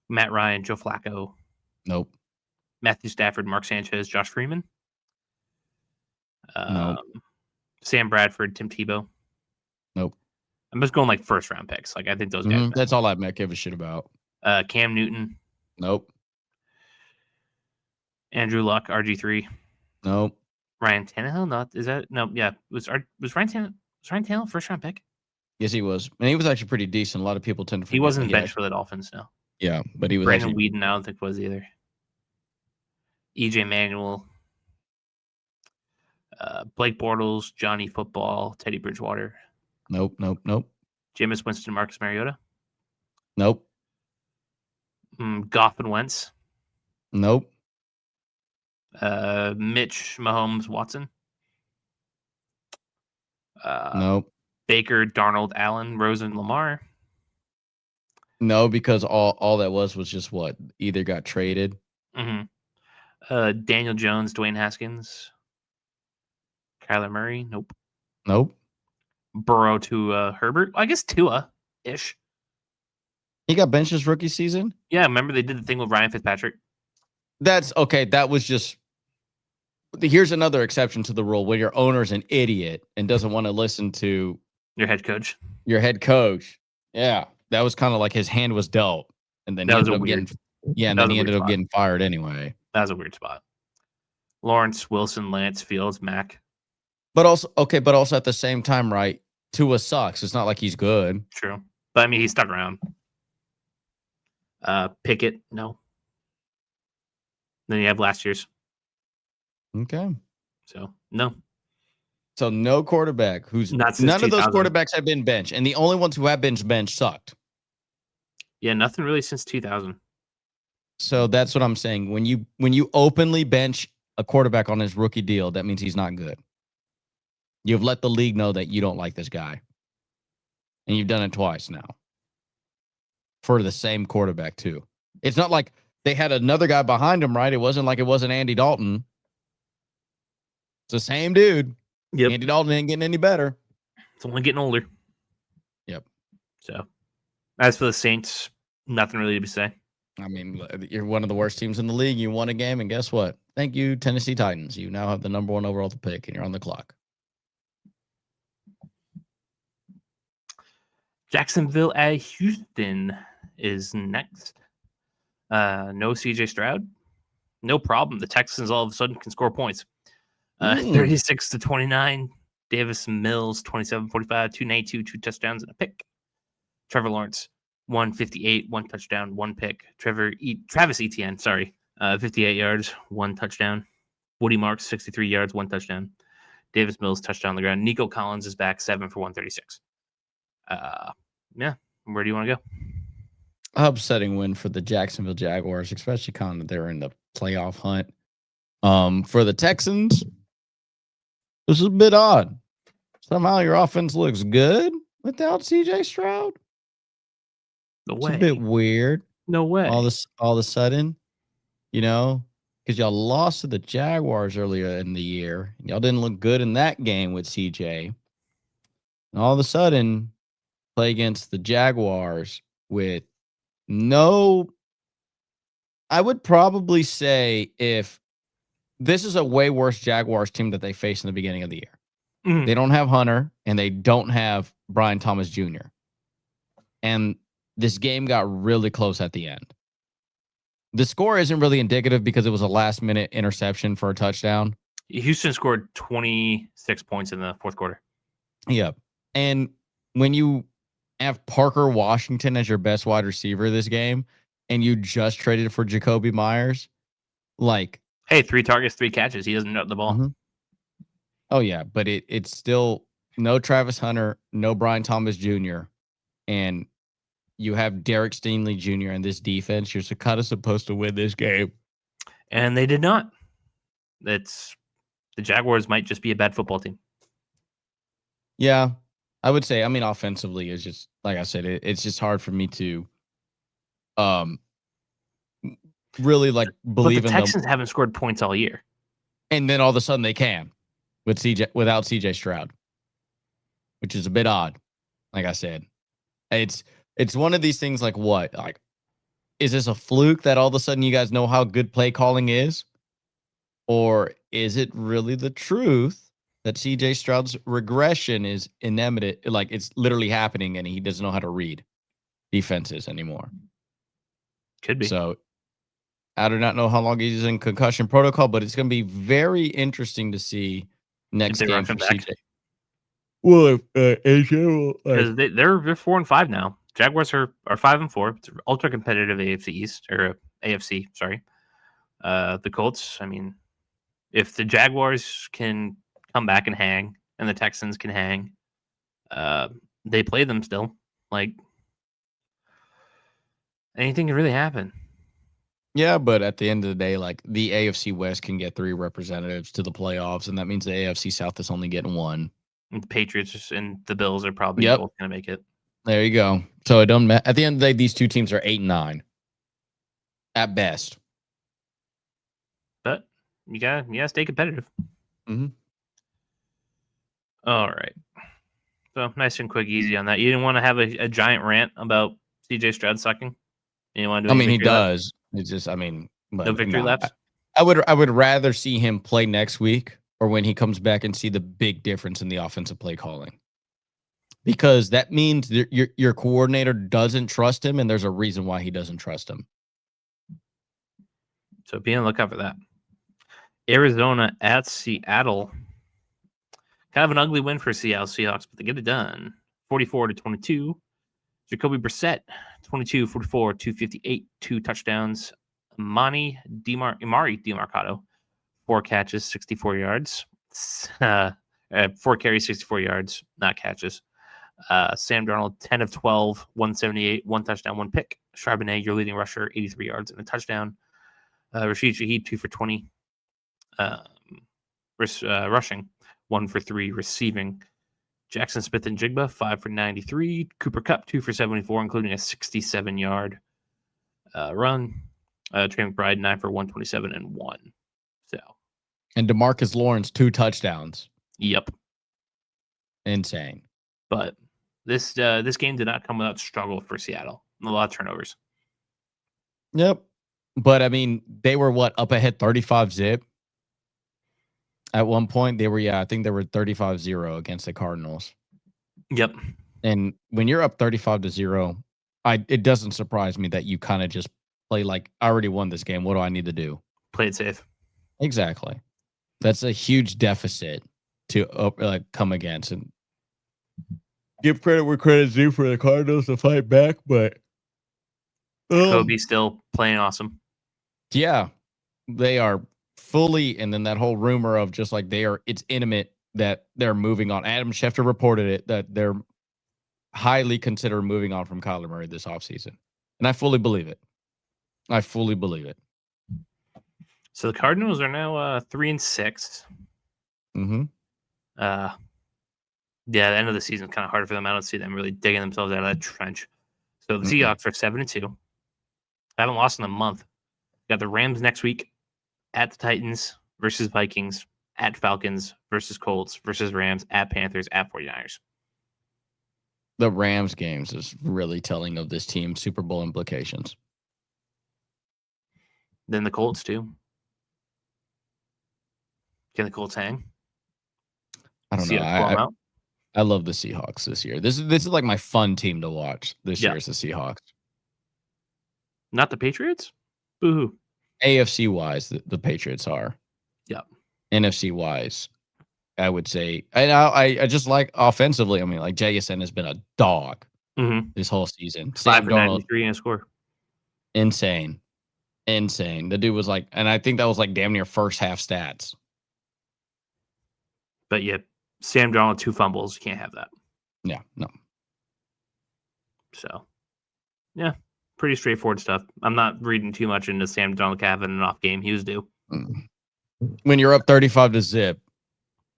[SPEAKER 2] Matt Ryan, Joe Flacco.
[SPEAKER 1] Nope.
[SPEAKER 2] Matthew Stafford, Mark Sanchez, Josh Freeman.
[SPEAKER 1] Nope.
[SPEAKER 2] Sam Bradford, Tim Tebow.
[SPEAKER 1] Nope.
[SPEAKER 2] I'm just going like first round picks. Like I think those guys.
[SPEAKER 1] That's all I give a shit about.
[SPEAKER 2] Cam Newton.
[SPEAKER 1] Nope.
[SPEAKER 2] Andrew Luck, RG3.
[SPEAKER 1] Nope.
[SPEAKER 2] Ryan Tannehill. Not is that no? Yeah, was Ryan Tannehill first round pick?
[SPEAKER 1] Yes, he was, and he was actually pretty decent. A lot of people tend to forget.
[SPEAKER 2] He wasn't benched for the Dolphins, no.
[SPEAKER 1] Yeah, but he was.
[SPEAKER 2] Brandon Weeden, I don't think was either. EJ Manuel. Blake Bortles, Johnny Football, Teddy Bridgewater.
[SPEAKER 1] Nope.
[SPEAKER 2] Jameis Winston, Marcus Mariota.
[SPEAKER 1] Nope.
[SPEAKER 2] Goff and Wentz.
[SPEAKER 1] Nope.
[SPEAKER 2] Mitch, Mahomes, Watson.
[SPEAKER 1] Nope.
[SPEAKER 2] Baker, Darnold, Allen, Rosen, Lamar.
[SPEAKER 1] No, because all that was just what either got traded.
[SPEAKER 2] Daniel Jones, Dwayne Haskins. Kyler Murray, nope. Burrow to Herbert. I guess Tua-ish.
[SPEAKER 1] He got benched his rookie season?
[SPEAKER 2] Yeah, remember they did the thing with Ryan Fitzpatrick?
[SPEAKER 1] That's okay. That was just... Here's another exception to the rule. When your owner's an idiot and doesn't want to listen to...
[SPEAKER 2] Your head coach.
[SPEAKER 1] Yeah. That was kind of like his hand was dealt. And then he ended up getting Yeah, and
[SPEAKER 2] That
[SPEAKER 1] then
[SPEAKER 2] was a
[SPEAKER 1] he
[SPEAKER 2] weird
[SPEAKER 1] ended up
[SPEAKER 2] spot.
[SPEAKER 1] getting fired anyway.
[SPEAKER 2] That was a weird spot. Lawrence, Wilson, Lance, Fields, Mac.
[SPEAKER 1] But also at the same time, right? Tua sucks. It's not like he's good.
[SPEAKER 2] True. But I mean, he stuck around. Pickett, no. Then you have last year's.
[SPEAKER 1] Okay.
[SPEAKER 2] So, no.
[SPEAKER 1] So no quarterback who's
[SPEAKER 2] Not since
[SPEAKER 1] none of those
[SPEAKER 2] 2000.
[SPEAKER 1] quarterbacks have been benched, and the only ones who have been benched sucked.
[SPEAKER 2] Yeah, nothing really since 2000.
[SPEAKER 1] So that's what I'm saying. When you openly bench a quarterback on his rookie deal, that means he's not good. You've let the league know that you don't like this guy, and you've done it twice now for the same quarterback too. It's not like they had another guy behind him, right? It wasn't like it wasn't Andy Dalton. It's the same dude.
[SPEAKER 2] Yep.
[SPEAKER 1] Andy Dalton ain't getting any better.
[SPEAKER 2] It's only getting older.
[SPEAKER 1] Yep.
[SPEAKER 2] So, as for the Saints, nothing really to say.
[SPEAKER 1] I mean, you're one of the worst teams in the league. You won a game, and guess what? Thank you, Tennessee Titans. You now have the number 1 overall pick, and you're on the clock.
[SPEAKER 2] Jacksonville at Houston is next. No CJ Stroud. No problem. The Texans all of a sudden can score points. 36-29. Davis Mills, 27-45, 292, 2 touchdowns and a pick. Trevor Lawrence, 158, 1 touchdown, 1 pick. Travis Etienne, 58 yards, 1 touchdown. Woody Marks, 63 yards, 1 touchdown. Davis Mills, touchdown on the ground. Nico Collins is back, 7 for 136. Yeah, where do you want to go?
[SPEAKER 1] Upsetting win for the Jacksonville Jaguars, especially kind of they're in the playoff hunt. For the Texans, this is a bit odd. Somehow your offense looks good without CJ Stroud.
[SPEAKER 2] No
[SPEAKER 1] It's
[SPEAKER 2] way.
[SPEAKER 1] a bit weird.
[SPEAKER 2] No way.
[SPEAKER 1] All of a sudden, because y'all lost to the Jaguars earlier in the year. Y'all didn't look good in that game with CJ. And all of a sudden, play against the Jaguars with no. I would probably say if this is a way worse Jaguars team that they faced in the beginning of the year. They don't have Hunter and they don't have Brian Thomas Jr. And this game got really close at the end. The score isn't really indicative because it was a last-minute interception for a touchdown.
[SPEAKER 2] Houston scored 26 points in the fourth quarter.
[SPEAKER 1] Yeah. And when you have Parker Washington as your best wide receiver this game and you just traded for Jacoby Myers, like...
[SPEAKER 2] Hey, 3 targets, 3 catches. He doesn't nut the ball.
[SPEAKER 1] Mm-hmm. Oh, yeah. But it's still no Travis Hunter, no Brian Thomas Jr., and you have Derek Stingley Jr. in this defense. You're kind of supposed to win this game.
[SPEAKER 2] And they did not. The Jaguars might just be a bad football team.
[SPEAKER 1] Yeah, I would say. I mean, offensively, it's just like I said. It's just hard for me to, really like believe
[SPEAKER 2] but the
[SPEAKER 1] in
[SPEAKER 2] Texans
[SPEAKER 1] them.
[SPEAKER 2] Haven't scored points all year,
[SPEAKER 1] And then all of a sudden they can without CJ Stroud, which is a bit odd. Like I said, it's one of these things. Like what? Like, is this a fluke that all of a sudden you guys know how good play calling is, or is it really the truth that CJ Stroud's regression is inevitable? Like it's literally happening, and he doesn't know how to read defenses anymore.
[SPEAKER 2] Could be.
[SPEAKER 1] So I do not know how long he's in concussion protocol, but it's going to be very interesting to see next game from CJ. Well, if AJ
[SPEAKER 2] because they're 4-5 now. Jaguars are 5-4. It's ultra competitive AFC East or AFC. Sorry, the Colts. I mean, if the Jaguars can come back and hang, and the Texans can hang, they play them still. Like anything can really happen.
[SPEAKER 1] Yeah, but at the end of the day, like the AFC West can get 3 representatives to the playoffs, and that means the AFC South is only getting 1.
[SPEAKER 2] And the Patriots and the Bills are probably both going to make it.
[SPEAKER 1] There you go. So it don't at the end of the day, these two teams are 8-9 at best.
[SPEAKER 2] But you gotta stay competitive.
[SPEAKER 1] Mm-hmm.
[SPEAKER 2] All right. So nice and quick, easy on that. You didn't want to have a giant rant about CJ Stroud sucking. You didn't want to do.
[SPEAKER 1] I mean, he does. It's just, I mean, but
[SPEAKER 2] no victory laps.
[SPEAKER 1] I would rather see him play next week or when he comes back and see the big difference in the offensive play calling, because that means your coordinator doesn't trust him, and there's a reason why he doesn't trust him.
[SPEAKER 2] So be on the lookout for that. Arizona at Seattle. Kind of an ugly win for Seattle Seahawks, but they get it done. 44-22. Jacoby Brissett, 22, 44, 258, 2 touchdowns. Imari DiMarcado, 4 catches, 64 yards. 4 carries, 64 yards, not catches. Sam Darnold, 10 of 12, 178, 1 touchdown, 1 pick. Charbonnet, your leading rusher, 83 yards and a touchdown. Rashid Shaheed, 2 for 20. Rushing, 1 for 3 receiving. Jackson Smith and Jigba, 5 for 93. Cooper Kupp, 2 for 74, including a 67-yard run. Trey McBride, 9 for 127 and 1. So,
[SPEAKER 1] and DeMarcus Lawrence, 2 touchdowns.
[SPEAKER 2] Yep,
[SPEAKER 1] insane.
[SPEAKER 2] But this game did not come without struggle for Seattle. A lot of turnovers.
[SPEAKER 1] Yep, but I mean, they were up ahead 35-0. At one point, they were, I think they were 35-0 against the Cardinals.
[SPEAKER 2] Yep.
[SPEAKER 1] And when you're up 35-0, it doesn't surprise me that you kind of just play like, I already won this game. What do I need to do?
[SPEAKER 2] Play it safe.
[SPEAKER 1] Exactly. That's a huge deficit to come against. And give credit where credit's due for the Cardinals to fight back, but
[SPEAKER 2] Kobe's still playing awesome.
[SPEAKER 1] Yeah, they are fully, and then that whole rumor of just like it's intimate that they're moving on. Adam Schefter reported it, that they're highly consider moving on from Kyler Murray this offseason. And I fully believe it.
[SPEAKER 2] So the Cardinals are now 3-6.
[SPEAKER 1] Mm-hmm.
[SPEAKER 2] Yeah, the end of the season is kind of hard for them. I don't see them really digging themselves out of that trench. So the Seahawks are 7-2. Haven't lost in a month. Got the Rams next week, at the Titans versus Vikings, at Falcons versus Colts versus Rams, at Panthers, at 49ers.
[SPEAKER 1] The Rams games is really telling of this team's Super Bowl implications.
[SPEAKER 2] Then the Colts too. Can the Colts hang?
[SPEAKER 1] I don't know. I love the Seahawks this year. This is like my fun team to watch this year is the Seahawks.
[SPEAKER 2] Not the Patriots? Boo-hoo.
[SPEAKER 1] AFC wise, the Patriots are.
[SPEAKER 2] Yeah.
[SPEAKER 1] NFC wise, I would say, and I just like offensively. I mean, like JSN has been a dog this whole season.
[SPEAKER 2] 5 for 93 and a score.
[SPEAKER 1] Insane. The dude was like, and I think that was like damn near first half stats.
[SPEAKER 2] But yeah, Sam Darnold 2 fumbles. You can't have that.
[SPEAKER 1] Yeah, no.
[SPEAKER 2] So, yeah, pretty straightforward stuff. I'm not reading too much into Sam Darnold having an off game. He was due.
[SPEAKER 1] When you're up 35-0,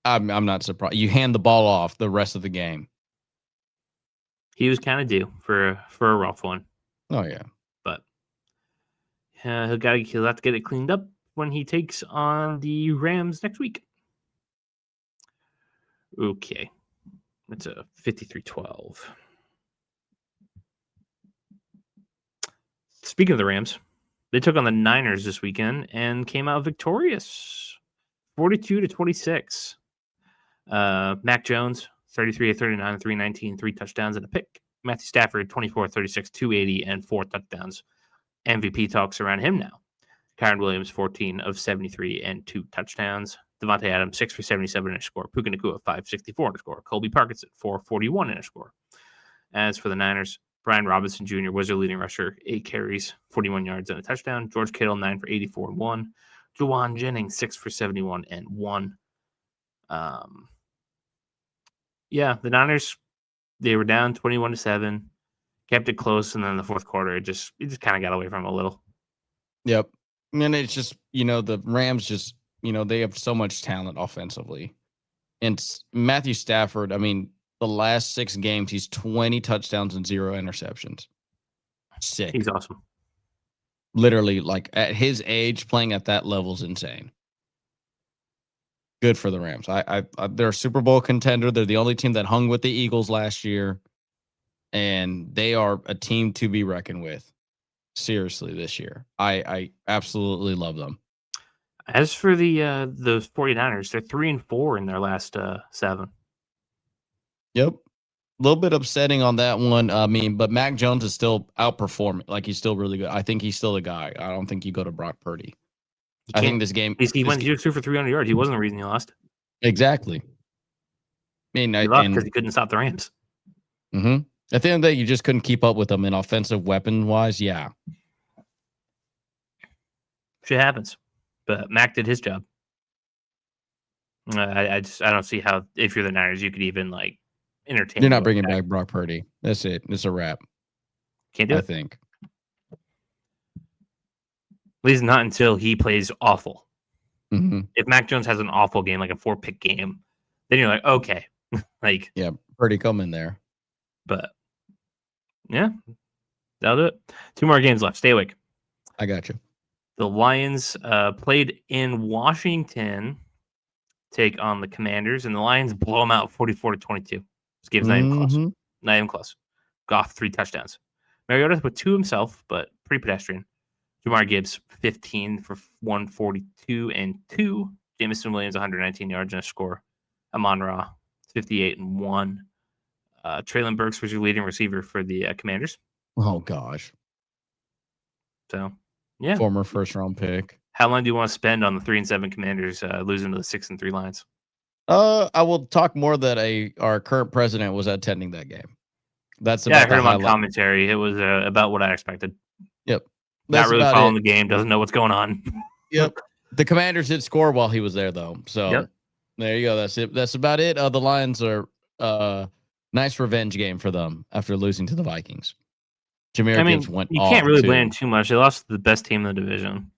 [SPEAKER 1] I'm not surprised. You hand the ball off the rest of the game.
[SPEAKER 2] He was kind of due for a rough one.
[SPEAKER 1] Oh yeah,
[SPEAKER 2] but he'll have to get it cleaned up when he takes on the Rams next week. Okay, it's a 53-12. Speaking of the Rams, they took on the Niners this weekend and came out victorious, 42-26. Mac Jones, 33 of 39, 319, 3 touchdowns and a pick. Matthew Stafford, 24 36, 280, and 4 touchdowns. MVP talks around him now. Kyron Williams, 14 of 73 and 2 touchdowns. Devontae Adams, 6 for 77 and a score. Puka Nacua, 564 and a score. Colby Parkinson, 441 and a score. As for the Niners, Brian Robinson Jr. was their leading rusher, 8 carries, 41 yards and a touchdown. George Kittle, 9 for 84 and 1. Juwan Jennings, 6 for 71 and 1. Yeah, the Niners, they were down 21-7, kept it close, and then in the fourth quarter, it just kind of got away from them a little.
[SPEAKER 1] Yep. And it's just, the Rams just, they have so much talent offensively. And Matthew Stafford, I mean, the last 6 games, he's 20 touchdowns and 0 interceptions. Sick.
[SPEAKER 2] He's awesome.
[SPEAKER 1] Literally, like at his age, playing at that level is insane. Good for the Rams. They're a Super Bowl contender. They're the only team that hung with the Eagles last year. And they are a team to be reckoned with. Seriously, this year. I absolutely love them.
[SPEAKER 2] As for the 49ers, they're 3-4 in their last 7.
[SPEAKER 1] Yep. A little bit upsetting on that one. I mean, but Mac Jones is still outperforming. Like, he's still really good. I think he's still the guy. I don't think you go to Brock Purdy. I think this game.
[SPEAKER 2] He went 0-2 for 300 yards. He wasn't the reason he lost.
[SPEAKER 1] Exactly. I mean,
[SPEAKER 2] He lost because he couldn't stop the Rams.
[SPEAKER 1] Mm-hmm. At the end of the day, you just couldn't keep up with them in offensive weapon wise. Yeah.
[SPEAKER 2] Shit happens. But Mac did his job. I don't see how, if you're the Niners, you could even like entertain.
[SPEAKER 1] You're not bringing back Brock Purdy. That's it. It's a wrap.
[SPEAKER 2] Can't do it.
[SPEAKER 1] I think.
[SPEAKER 2] At least not until he plays awful.
[SPEAKER 1] Mm-hmm.
[SPEAKER 2] If Mac Jones has an awful game, like a 4-pick game, then you're like, okay. Like,
[SPEAKER 1] yeah, Purdy come in there.
[SPEAKER 2] But yeah, that'll do it. 2 more games left. Stay awake.
[SPEAKER 1] I got you.
[SPEAKER 2] The Lions played in Washington, take on the Commanders, and the Lions blow them out 44-22. This game's not even close. Not even close. Goff 3 touchdowns. Mariota with 2 himself, but pretty pedestrian. Jamar Gibbs 15 for 142 and 2. Jameson Williams 119 yards and a score. Amon-Ra 58 and 1. Traylon Burks was your leading receiver for the Commanders.
[SPEAKER 1] Oh gosh.
[SPEAKER 2] So, yeah.
[SPEAKER 1] Former first-round pick.
[SPEAKER 2] How long do you want to spend on the 3-7 Commanders losing to the 6-3 Lions?
[SPEAKER 1] I will talk more that our current president was attending that game. That's about
[SPEAKER 2] I heard him on commentary. It was about what I expected.
[SPEAKER 1] Yep.
[SPEAKER 2] Not really following the game. Doesn't know what's going on.
[SPEAKER 1] Yep. The Commanders did score while he was there, though. So there you go. That's it. That's about it. The Lions are nice revenge game for them after losing to the Vikings. Jahmyr Gibbs went off. You
[SPEAKER 2] can't really blame too much. They lost to the best team in the division.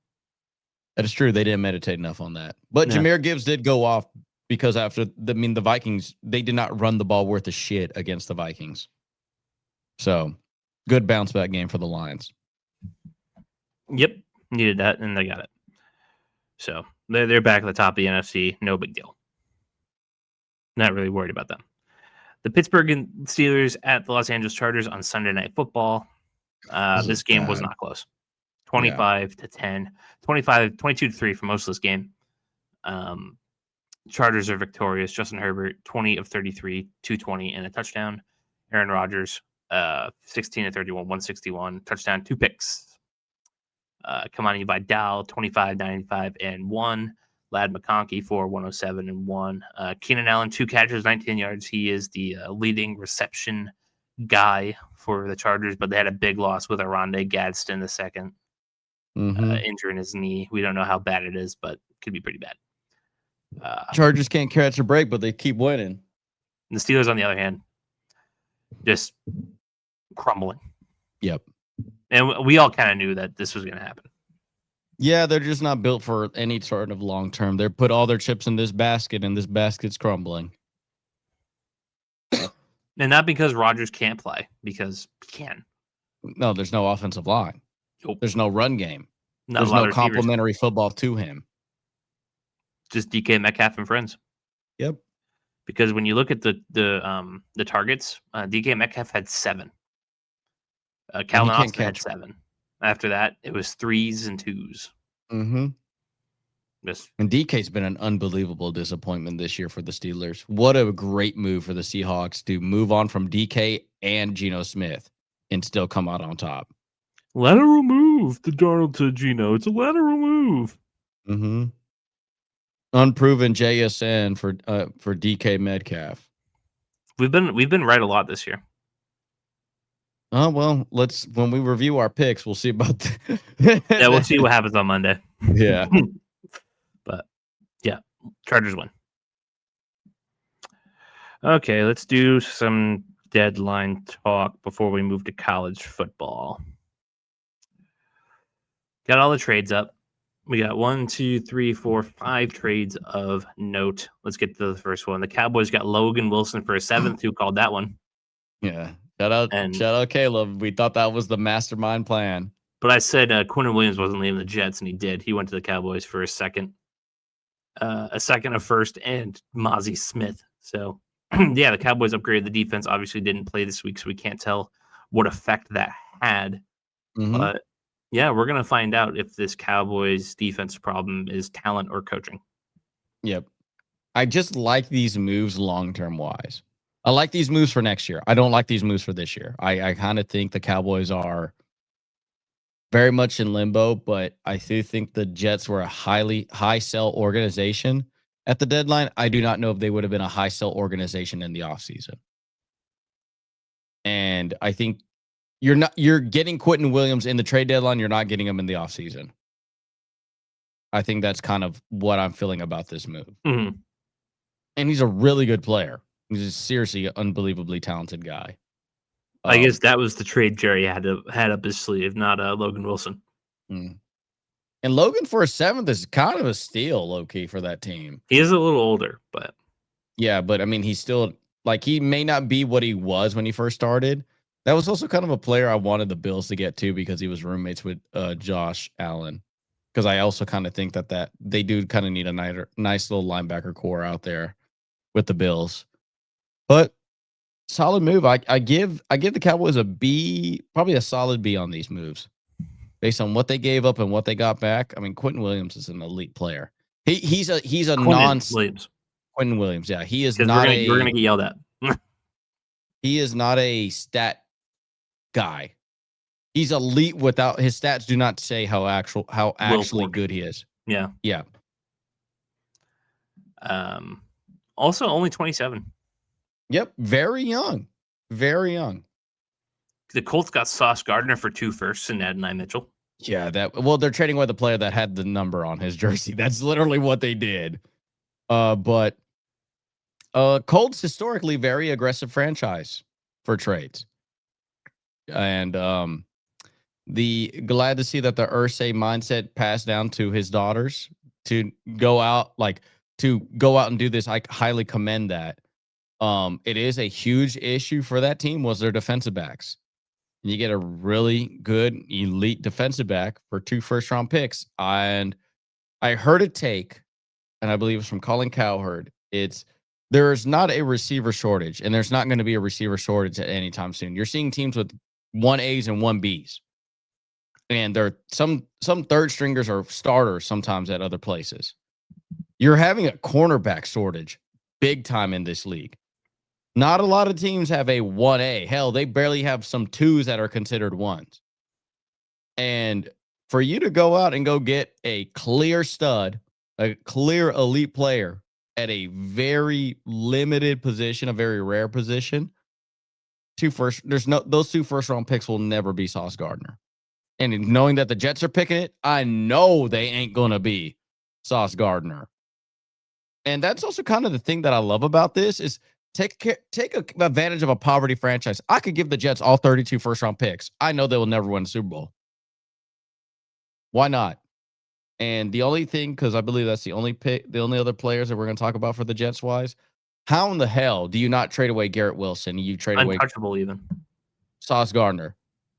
[SPEAKER 1] That is true. They didn't meditate enough on that. But Jahmyr Gibbs did go off because the Vikings, they did not run the ball worth a shit against the Vikings. So good bounce back game for the Lions.
[SPEAKER 2] Yep. Needed that, and they got it. So they're back at the top of the NFC. No big deal. Not really worried about them. The Pittsburgh Steelers at the Los Angeles Chargers on Sunday Night Football. This game was not close. 25-10, 22-3 for most of this game. Chargers are victorious. Justin Herbert, 20 of 33, 220 and a touchdown. Aaron Rodgers, 16 of 31, 161, touchdown, 2 picks. Kamani Vidal, 25, 95 and 1. Lad McConkey for 107 and 1. Keenan Allen, 2 catches, 19 yards. He is the leading reception guy for the Chargers, but they had a big loss with Arondé Gadsden II, injuring his knee. We don't know how bad it is, but it could be pretty bad.
[SPEAKER 1] Chargers can't catch a break, but they keep winning.
[SPEAKER 2] And the Steelers, on the other hand, just crumbling.
[SPEAKER 1] Yep.
[SPEAKER 2] And we all kind of knew that this was going to happen.
[SPEAKER 1] Yeah, they're just not built for any sort of long term. They put all their chips in this basket, and this basket's crumbling.
[SPEAKER 2] And not because Rodgers can't play, because he can.
[SPEAKER 1] No, there's no offensive line.
[SPEAKER 2] Nope.
[SPEAKER 1] There's no run game. There's no complementary football to him.
[SPEAKER 2] Just DK Metcalf and friends.
[SPEAKER 1] Yep.
[SPEAKER 2] Because when you look at the targets, DK Metcalf had 7. Calvin Austin had 7. After that, it was 3s and 2s.
[SPEAKER 1] Mm-hmm. And DK's been an unbelievable disappointment this year for the Steelers. What a great move for the Seahawks to move on from DK and Geno Smith and still come out on top.
[SPEAKER 2] Lateral move to Darnold to Geno. It's a lateral move.
[SPEAKER 1] Mm-hmm. Unproven JSN for DK Metcalf.
[SPEAKER 2] We've been right a lot this year.
[SPEAKER 1] Oh, well, when we review our picks, we'll see about that.
[SPEAKER 2] Yeah, we'll see what happens on Monday.
[SPEAKER 1] Yeah.
[SPEAKER 2] But, yeah, Chargers win. Okay, let's do some deadline talk before we move to college football. Got all the trades up. We got 1, 2, 3, 4, 5 trades of note. Let's get to the first one. The Cowboys got Logan Wilson for a 7th. Who called that one?
[SPEAKER 1] Yeah. Shout out Caleb. We thought that was the mastermind plan.
[SPEAKER 2] But I said Quinnen Williams wasn't leaving the Jets, and he did. He went to the Cowboys for a second, a first, and Mozzie Smith. So, yeah, the Cowboys upgraded the defense. Obviously didn't play this week, so we can't tell what effect that had. Mm-hmm. But, yeah, we're going to find out if this Cowboys defense problem is talent or coaching.
[SPEAKER 1] Yep. I just like these moves long-term wise. I like these moves for next year. I don't like these moves for this year. I kind of think the Cowboys are very much in limbo, but I do think the Jets were a high sell organization at the deadline. I do not know if they would have been a high sell organization in the offseason. And I think you're getting Quentin Williams in the trade deadline, you're not getting him in the offseason. I think that's kind of what I'm feeling about this move.
[SPEAKER 2] Mm-hmm.
[SPEAKER 1] And he's a really good player. He's a seriously unbelievably talented guy.
[SPEAKER 2] I guess that was the trade Jerry had up his sleeve, not Logan Wilson.
[SPEAKER 1] And Logan for a 7th is kind of a steal, low key, for that team.
[SPEAKER 2] He is a little older, but
[SPEAKER 1] yeah, but I mean, he's still like he may not be what he was when he first started. That was also kind of a player I wanted the Bills to get to because he was roommates with Josh Allen. Because I also kind of think that they do kind of need a nice little linebacker core out there with the Bills. But solid move. I give the Cowboys a B, probably a solid B on these moves, based on what they gave up and what they got back. I mean, Quentin Williams is an elite player. He's a Quentin Williams. Yeah, he is not
[SPEAKER 2] you're gonna get yelled at.
[SPEAKER 1] He is not a stat guy. He's elite without his stats do not say how actually good he is.
[SPEAKER 2] Yeah.
[SPEAKER 1] Yeah.
[SPEAKER 2] Also only 27.
[SPEAKER 1] Yep. Very young. Very young.
[SPEAKER 2] The Colts got Sauce Gardner for 2 firsts and Adonai Mitchell.
[SPEAKER 1] Yeah, they're trading with the player that had the number on his jersey. That's literally what they did. But Colts historically very aggressive franchise for trades. And glad to see that the Irsay mindset passed down to his daughters to go out and do this. I highly commend that. It is a huge issue for that team was their defensive backs. You get a really good elite defensive back for 2 first-round picks. And I heard a take, and I believe it's from Colin Cowherd. There's not a receiver shortage, and there's not going to be a receiver shortage at any time soon. You're seeing teams with 1As and 1Bs. And there are some third stringers are starters sometimes at other places. You're having a cornerback shortage big time in this league. Not a lot of teams have a 1A. Hell, they barely have some 2s that are considered 1s. And for you to go out and go get a clear stud, a clear elite player at a very limited position, a very rare position, those 2 first-round picks will never be Sauce Gardner. And knowing that the Jets are picking it, I know they ain't going to be Sauce Gardner. And that's also kind of the thing that I love about this is take advantage of a poverty franchise. I could give the Jets all 32 first-round picks. I know they will never win a Super Bowl. Why not? And the only thing, because I believe that's the only other players that we're going to talk about for the Jets-wise, how in the hell do you not trade away Garrett Wilson? You trade away
[SPEAKER 2] untouchable even
[SPEAKER 1] Sauce Gardner.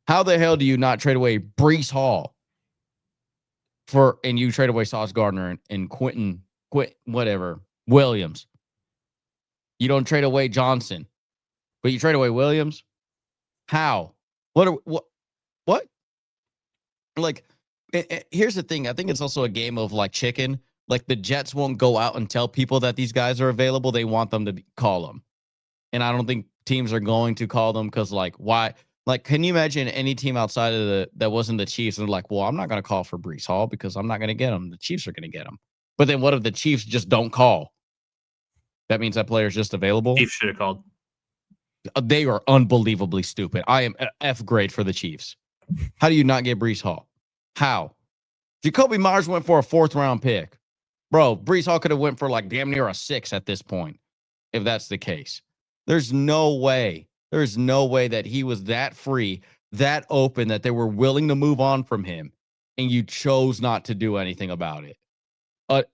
[SPEAKER 1] How the hell do you not trade away Breece Hall and you trade away Sauce Gardner and Quentin Williams? You don't trade away Johnson, but you trade away Williams? How? What? Like, here's the thing. I think it's also a game of like chicken. Like the Jets won't go out and tell people that these guys are available. They want them to call them. And I don't think teams are going to call them because like, why? Like, can you imagine any team outside of that wasn't the Chiefs and like, well, I'm not going to call for Breece Hall because I'm not going to get him. The Chiefs are going to get him. But then what if the Chiefs just don't call? That means that player's just available.
[SPEAKER 2] Chiefs should have called.
[SPEAKER 1] They are unbelievably stupid. I am F grade for the Chiefs. How do you not get Breece Hall? How? Jacoby Myers went for a 4th-round pick. Bro, Breece Hall could have went for like damn near a 6 at this point, if that's the case. There's no way. There's no way that he was that free, that open, that they were willing to move on from him, and you chose not to do anything about it.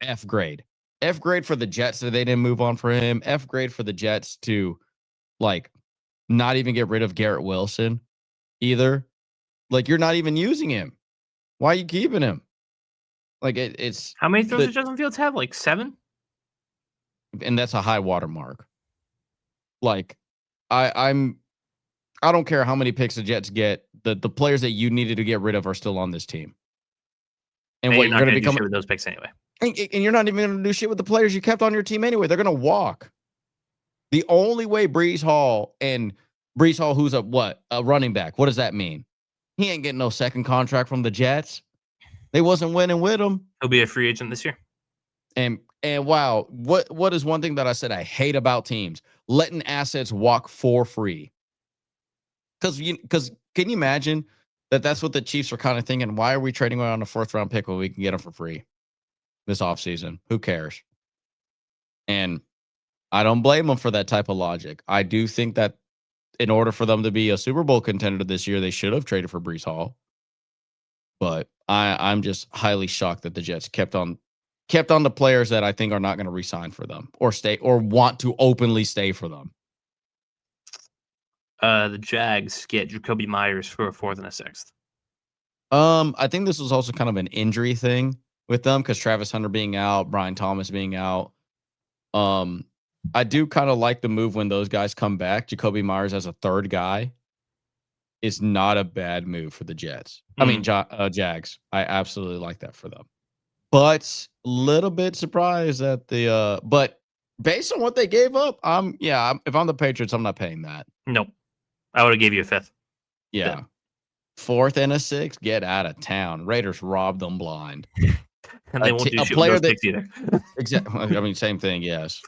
[SPEAKER 1] F grade. F grade for the Jets that they didn't move on for him. F grade for the Jets to, like, not even get rid of Garrett Wilson either. Like, you're not even using him. Why are you keeping him? Like, it's...
[SPEAKER 2] How many throws did Justin Fields have? Like 7?
[SPEAKER 1] And that's a high watermark. Like, I don't care how many picks the Jets get. The players that you needed to get rid of are still on this team. And what you're going to become
[SPEAKER 2] with those picks anyway.
[SPEAKER 1] And you're not even going to do shit with the players you kept on your team anyway. They're going to walk. The only way Breece Hall, who's a running back. What does that mean? He ain't getting no second contract from the Jets. They wasn't winning with him.
[SPEAKER 2] He'll be a free agent this year.
[SPEAKER 1] And wow, what is one thing that I said I hate about teams? Letting assets walk for free. Because can you imagine that's what the Chiefs are kind of thinking? Why are we trading away on a 4th round pick when we can get them for free this offseason? Who cares? And I don't blame them for that type of logic. I do think that in order for them to be a Super Bowl contender this year, they should have traded for Breece Hall. But I'm just highly shocked that the Jets kept on the players that I think are not going to resign for them or stay or want to openly stay for them.
[SPEAKER 2] The Jags get Jacoby Myers for a 4th and a 6th.
[SPEAKER 1] I think this was also kind of an injury thing with them because Travis Hunter being out, Brian Thomas being out. I do kind of like the move when those guys come back. Jacoby Myers as a 3rd guy is not a bad move for the Jets. I mean, Jags. I absolutely like that for them. But a little bit surprised at the but based on what they gave up, if I'm the Patriots, I'm not paying that.
[SPEAKER 2] Nope. I would have gave you a 5th.
[SPEAKER 1] Yeah. 4th and a 6th, get out of town. Raiders robbed them blind.
[SPEAKER 2] And they won't do shit with those picks either.
[SPEAKER 1] Exactly. I mean, same thing, yes.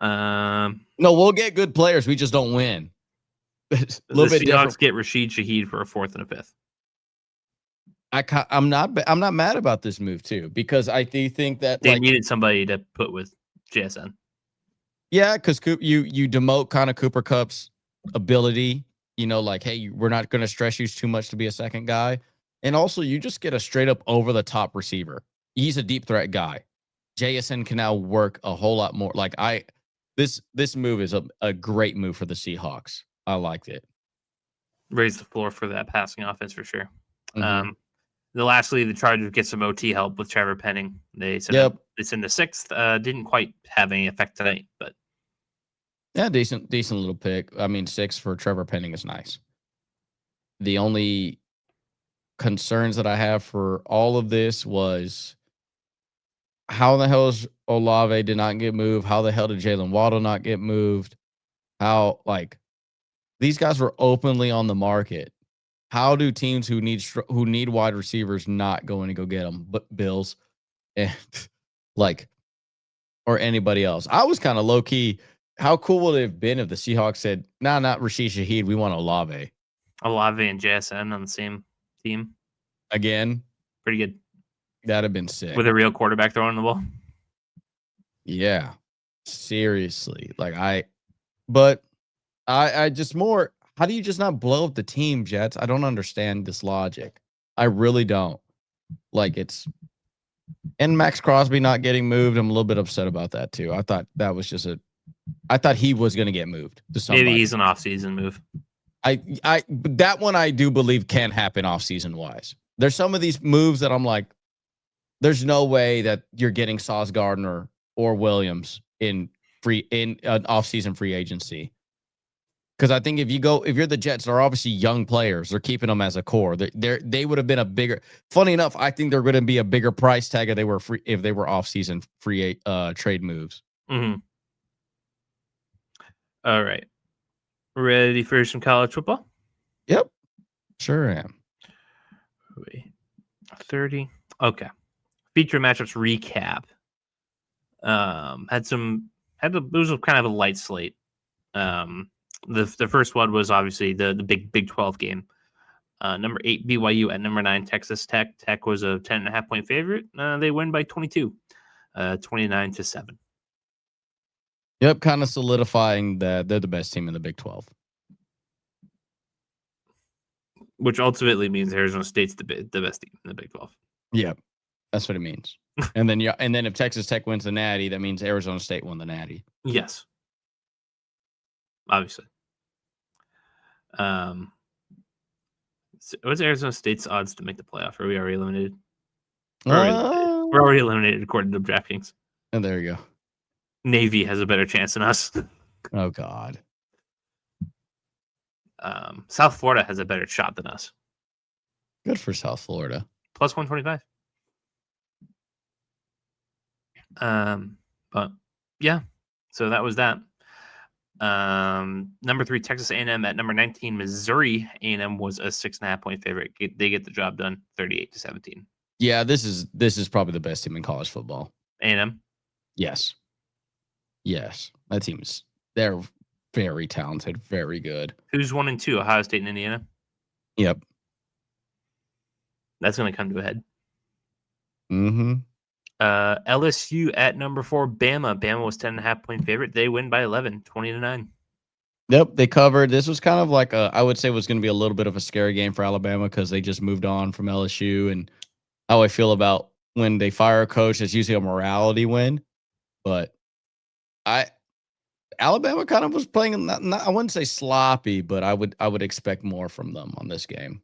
[SPEAKER 2] No,
[SPEAKER 1] we'll get good players. We just don't win.
[SPEAKER 2] A little bit different. Get Rashid Shaheed for a 4th and a 5th.
[SPEAKER 1] I'm not mad about this move too because I do think that
[SPEAKER 2] they needed somebody to put with JSN.
[SPEAKER 1] Yeah, because you demote kind of Cooper Kupp's ability. Hey, we're not going to stress you too much to be a second guy, and also you just get a straight up over the top receiver. He's a deep threat guy. JSN can now work a whole lot more. This move is a great move for the Seahawks. I liked it.
[SPEAKER 2] Raise the floor for that passing offense for sure. Mm-hmm. Lastly, the Chargers get some OT help with Trevor Penning. They said it's in the 6th. Didn't quite have any effect tonight, but
[SPEAKER 1] yeah, decent little pick. I mean, 6 for Trevor Penning is nice. The only concerns that I have for all of this was how the hell is Olave did not get moved? How the hell did Jalen Waddle not get moved? How these guys were openly on the market. How do teams who need wide receivers not going to go get them? But Bills and or anybody else. I was kind of low key. How cool would it have been if the Seahawks said, "Nah, not Rashid Shaheed. We want Olave."
[SPEAKER 2] Olave and JSN on the same team
[SPEAKER 1] again.
[SPEAKER 2] Pretty good.
[SPEAKER 1] That'd have been sick
[SPEAKER 2] with a real quarterback throwing the ball.
[SPEAKER 1] Yeah, seriously. But I just more. How do you just not blow up the team, Jets? I don't understand this logic. I really don't. And Max Crosby not getting moved. I'm a little bit upset about that too. I thought that was just I thought he was going to get moved to somebody.
[SPEAKER 2] Maybe he's an off-season move.
[SPEAKER 1] That one I do believe can happen off-season wise. There's some of these moves that I'm like, there's no way that you're getting Sauce Gardner or Williams in an off-season free agency. Because I think if you're the Jets, they're obviously young players. They're keeping them as a core. They would have been a bigger. Funny enough, I think they're going to be a bigger price tag if they were off-season free trade moves.
[SPEAKER 2] Mm-hmm. All right, ready for some college football?
[SPEAKER 1] Yep, sure am.
[SPEAKER 2] Wait, 30. Okay, feature matchups recap. It was kind of a light slate. The first one was obviously the Big 12 game. Number 8 BYU at number 9 Texas Tech. Tech was a 10.5 point favorite. They win by 22, 29-7.
[SPEAKER 1] Yep, kind of solidifying that they're the best team in the Big 12.
[SPEAKER 2] Which ultimately means Arizona State's the best team in the Big 12.
[SPEAKER 1] Yep, that's what it means. and then if Texas Tech wins the Natty, that means Arizona State won the Natty.
[SPEAKER 2] Yes, obviously. What's Arizona State's odds to make the playoff? Are we already eliminated? We're already eliminated according to DraftKings.
[SPEAKER 1] And there you go.
[SPEAKER 2] Navy has a better chance than us.
[SPEAKER 1] Oh God.
[SPEAKER 2] South Florida has a better shot than us.
[SPEAKER 1] Good for South Florida.
[SPEAKER 2] Plus 125. But yeah, so that was that. Number 3, Texas A&M at number 19. Missouri A&M was a 6.5-point favorite. They get the job done, 38-17.
[SPEAKER 1] Yeah, this is probably the best team in college football.
[SPEAKER 2] A&M.
[SPEAKER 1] Yes. Yes. They're very talented, very good.
[SPEAKER 2] Who's 1 and 2? Ohio State and Indiana.
[SPEAKER 1] Yep.
[SPEAKER 2] That's going to come to a head.
[SPEAKER 1] Mm-hmm.
[SPEAKER 2] LSU at number 4. Bama. Bama was 10.5-point favorite. They win by 11, 20-9.
[SPEAKER 1] Yep, they covered. This was kind of like I would say was going to be a little bit of a scary game for Alabama because they just moved on from LSU, and how I feel about when they fire a coach, it's usually a morality win. But Alabama kind of was playing not I wouldn't say sloppy, but I would expect more from them on this game.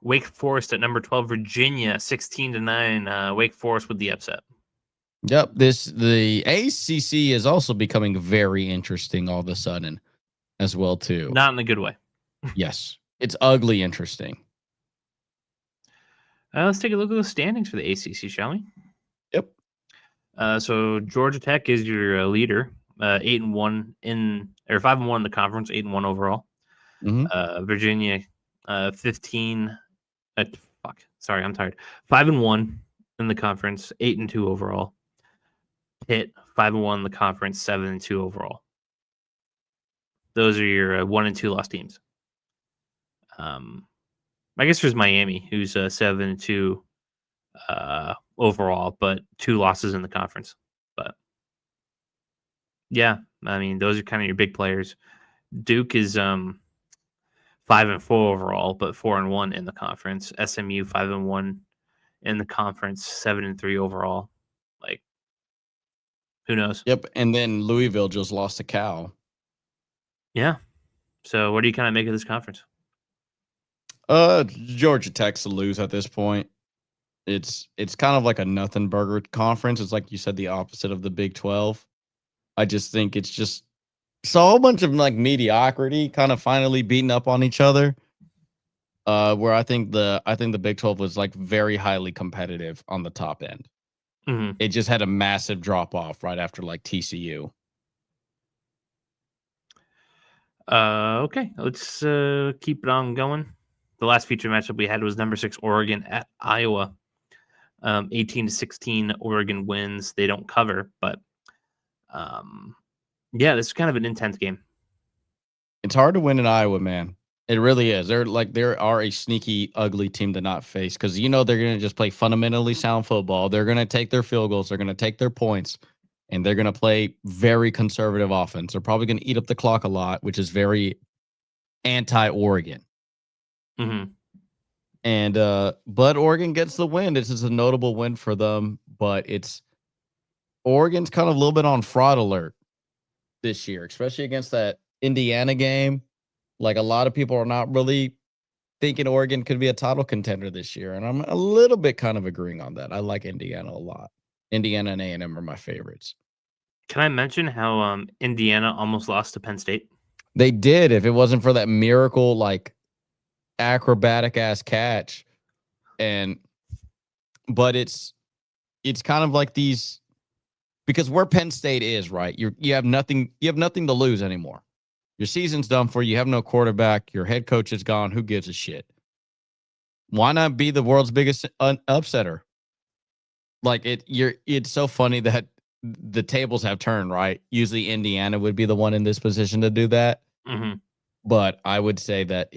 [SPEAKER 2] Wake Forest at number 12. Virginia, 16-9. Wake Forest with the upset.
[SPEAKER 1] Yep, the ACC is also becoming very interesting all of a sudden as well too.
[SPEAKER 2] Not in a good way.
[SPEAKER 1] Yes, it's ugly interesting.
[SPEAKER 2] Let's take a look at the standings for the ACC, shall we?
[SPEAKER 1] Yep.
[SPEAKER 2] So Georgia Tech is your leader, 8-1 or 5-1 in the conference, 8-1 overall.
[SPEAKER 1] Mm-hmm.
[SPEAKER 2] Virginia, 15. Sorry, I'm tired. 5-1 in the conference, 8-2 overall. Pitt, 5-1 in the conference, 7-2 overall. Those are your 1 and 2 loss teams. I guess there's Miami, who's 7-2 overall, but 2 losses in the conference. But yeah, I mean, those are kind of your big players. Duke is 5-4 overall, but 4-1 in the conference. SMU 5-1 in the conference, 7-3 overall. Like, who knows?
[SPEAKER 1] Yep. And then Louisville just lost to Cal.
[SPEAKER 2] Yeah. So, what do you kind of make of this conference?
[SPEAKER 1] Georgia Tech's to lose at this point. It's kind of like a nothing burger conference. It's like you said, the opposite of the Big 12. I just think it's just so bunch of like mediocrity kind of finally beating up on each other. Where I think the Big 12 was like very highly competitive on the top end.
[SPEAKER 2] Mm-hmm.
[SPEAKER 1] It just had a massive drop off right after like TCU.
[SPEAKER 2] Okay, let's keep it on going. The last feature matchup we had was number 6 Oregon at Iowa. 18-16 Oregon wins. They don't cover, but yeah, this is kind of an intense game.
[SPEAKER 1] It's hard to win in Iowa, man. It really is. There are a sneaky, ugly team to not face because they're going to just play fundamentally sound football. They're going to take their field goals. They're going to take their points, and they're going to play very conservative offense. They're probably going to eat up the clock a lot, which is very anti-Oregon.
[SPEAKER 2] Mm-hmm.
[SPEAKER 1] And but Oregon gets the win. This is a notable win for them, but Oregon's kind of a little bit on fraud alert this year, especially against that Indiana game. Like a lot of people are not really thinking Oregon could be a title contender this year, and I'm a little bit kind of agreeing on that. I like Indiana a lot. Indiana and A&M are my favorites.
[SPEAKER 2] Can I mention how Indiana almost lost to Penn State?
[SPEAKER 1] They did. If it wasn't for that miracle, like acrobatic ass catch, but it's kind of like these, because where Penn State is, right? You have nothing to lose anymore. Your season's done for you. You have no quarterback. Your head coach is gone. Who gives a shit? Why not be the world's biggest upsetter? Like it's so funny that the tables have turned, right? Usually Indiana would be the one in this position to do that.
[SPEAKER 2] Mm-hmm.
[SPEAKER 1] But I would say that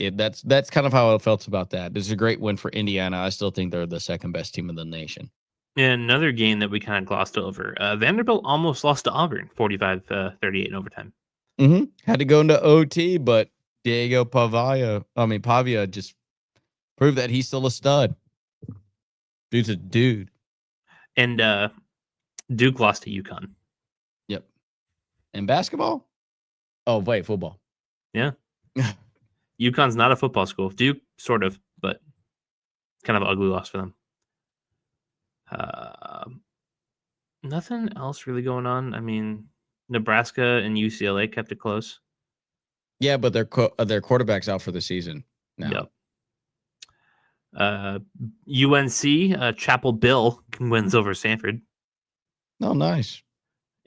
[SPEAKER 1] that's kind of how I felt about that. This is a great win for Indiana. I still think they're the second best team in the nation.
[SPEAKER 2] And another game that we kind of glossed over. Vanderbilt almost lost to Auburn, 45-38 in overtime.
[SPEAKER 1] Mm-hmm. Had to go into OT, but Pavia just proved that he's still a stud. Dude's a dude.
[SPEAKER 2] And Duke lost to UConn.
[SPEAKER 1] Yep. And basketball? Oh, wait, football.
[SPEAKER 2] Yeah. UConn's not a football school. Duke, sort of, but kind of an ugly loss for them. Nothing else really going on. I mean, Nebraska and UCLA kept it close.
[SPEAKER 1] Yeah, but their quarterback's out for the season now.
[SPEAKER 2] Yep. UNC, Chapel Bill wins over Stanford.
[SPEAKER 1] Oh, nice.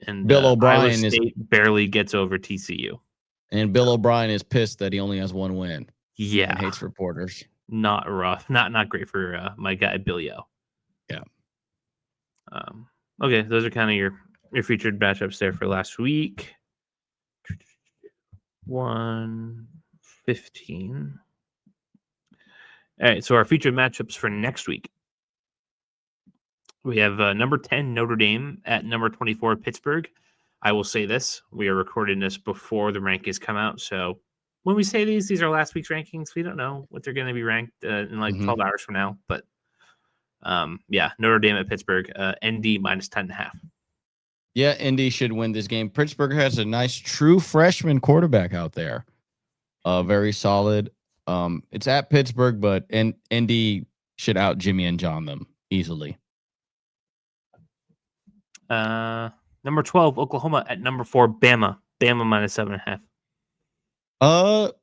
[SPEAKER 2] And
[SPEAKER 1] Bill
[SPEAKER 2] Iowa
[SPEAKER 1] O'Brien
[SPEAKER 2] State barely gets over TCU.
[SPEAKER 1] is pissed that he only has one win
[SPEAKER 2] Yeah,
[SPEAKER 1] and hates reporters.
[SPEAKER 2] not rough. Not great for my guy Bill Yo.
[SPEAKER 1] Yeah.
[SPEAKER 2] Okay, those are kind of your featured matchups there for last week. 115. All right, so our featured matchups for next week. We have number 10 Notre Dame at number 24 Pittsburgh. I will say this: we are recording this before the rankings come out, so when we say these are last week's rankings. We don't know what they're going to be ranked in like 12 hours from now, but yeah, Notre Dame at Pittsburgh, ND minus 10.5.
[SPEAKER 1] Yeah, Indy should win this game. Pittsburgh has a nice true freshman quarterback out there. Very solid. It's at Pittsburgh, but Indy should out Jimmy and John them easily.
[SPEAKER 2] Number 12 Oklahoma at number 4 Bama. Bama minus 7.5.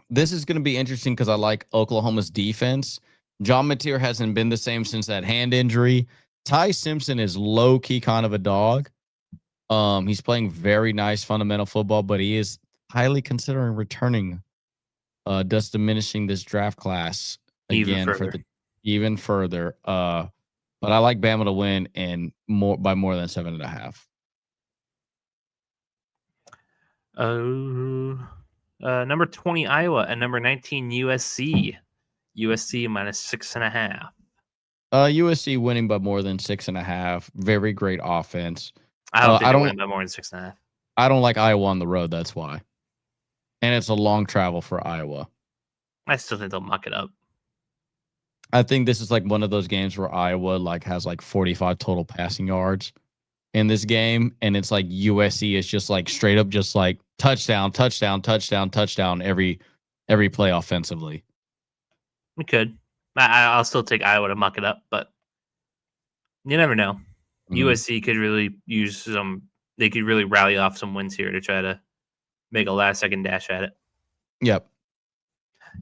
[SPEAKER 1] This is going to be interesting because I like Oklahoma's defense. John Mateer hasn't been the same since that hand injury. Ty Simpson is low key kind of a dog. He's playing very nice fundamental football, but he is highly considering returning, thus diminishing this draft class again even further. But I like Bama to win and by more than 7.5.
[SPEAKER 2] Number 20 Iowa and number 19 USC. USC minus 6.5.
[SPEAKER 1] USC winning by more than 6.5. Very great offense.
[SPEAKER 2] I don't think they're winning by more than 6.5.
[SPEAKER 1] I don't like Iowa on the road. That's why. And it's a long travel for Iowa.
[SPEAKER 2] I still think they'll muck it up.
[SPEAKER 1] I think this is like one of those games where Iowa has 45 total passing yards in this game, and it's like USC is just like straight up just like touchdown, touchdown, touchdown, touchdown every play offensively.
[SPEAKER 2] We could. I'll still take Iowa to muck it up, but you never know. USC could really use some. They could really rally off some wins here to try to make a last-second dash at it.
[SPEAKER 1] Yep.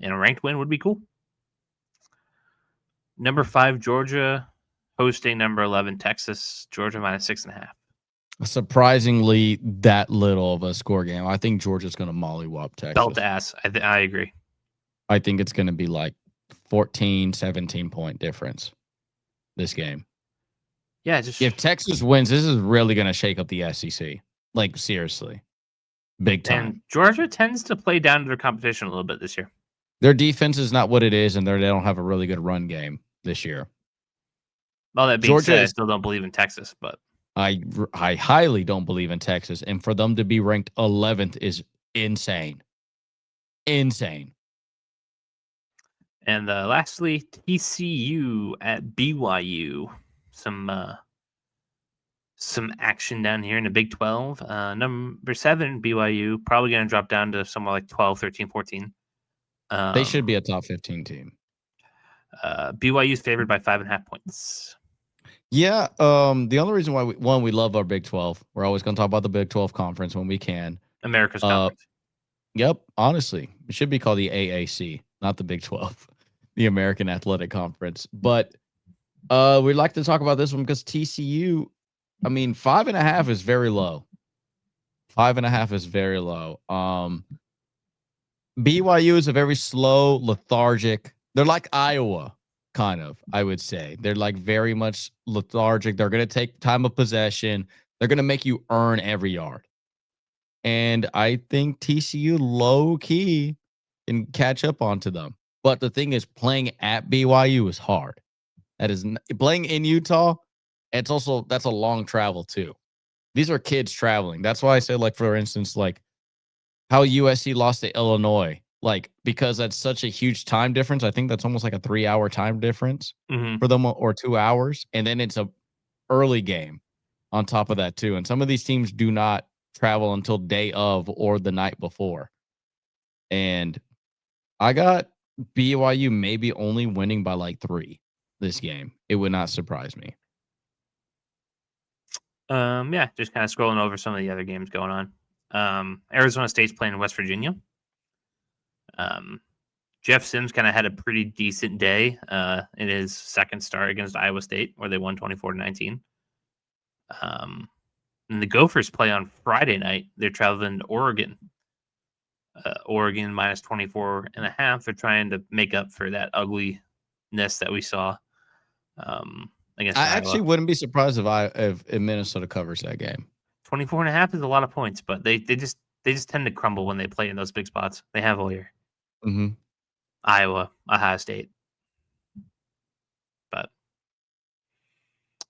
[SPEAKER 2] And a ranked win would be cool. Number 5 Georgia hosting number 11 Texas. Georgia minus 6.5.
[SPEAKER 1] Surprisingly, that little of a score game. I think Georgia's going to mollywop Texas.
[SPEAKER 2] Belt ass. I agree.
[SPEAKER 1] I think it's going to be like 14, 17-point difference this game.
[SPEAKER 2] Yeah,
[SPEAKER 1] if Texas wins, this is really going to shake up the SEC. Like, seriously. Big time.
[SPEAKER 2] And Georgia tends to play down to their competition a little bit this year.
[SPEAKER 1] Their defense is not what it is, and they don't have a really good run game this year.
[SPEAKER 2] All that being said, I still don't believe in Texas, but
[SPEAKER 1] I highly don't believe in Texas, and for them to be ranked 11th is insane. Insane.
[SPEAKER 2] And lastly, TCU at BYU. Some action down here in the Big 12. Number 7, BYU, probably going to drop down to somewhere like 12, 13, 14.
[SPEAKER 1] They should be a top 15 team.
[SPEAKER 2] BYU is favored by 5.5 points.
[SPEAKER 1] Yeah. The only reason why we love our Big 12. We're always going to talk about the Big 12 conference when we can.
[SPEAKER 2] America's conference.
[SPEAKER 1] Yep. Honestly, it should be called the AAC, not the Big 12, the American Athletic Conference. But we'd like to talk about this one because TCU, 5.5 is very low. 5.5 is very low. BYU is a very slow, lethargic. They're like Iowa, kind of, I would say. They're like very much lethargic. They're going to take time of possession. They're going to make you earn every yard. And I think TCU low key can catch up onto them. But the thing is, playing at BYU is hard. That is playing in Utah. That's a long travel too. These are kids traveling. That's why I say, like, for instance, like how USC lost to Illinois, like, because that's such a huge time difference. I think that's almost like a 3-hour time difference for them, or 2 hours. And then it's a early game on top of that too. And some of these teams do not travel until day of or the night before. And I got BYU maybe only winning by like 3 this game. It would not surprise me.
[SPEAKER 2] Yeah, just kind of scrolling over some of the other games going on. Arizona State's playing West Virginia. Jeff Sims kind of had a pretty decent day in his second start against Iowa State, where they won 24-19. And the Gophers play on Friday night. They're traveling to Oregon. Oregon minus 24.5. They're trying to make up for that ugliness that we saw against
[SPEAKER 1] I
[SPEAKER 2] Iowa.
[SPEAKER 1] actually wouldn't be surprised if Minnesota covers that game.
[SPEAKER 2] 24.5 is a lot of points, but they just tend to crumble when they play in those big spots. They have all year.
[SPEAKER 1] Mm-hmm.
[SPEAKER 2] Iowa, Ohio State.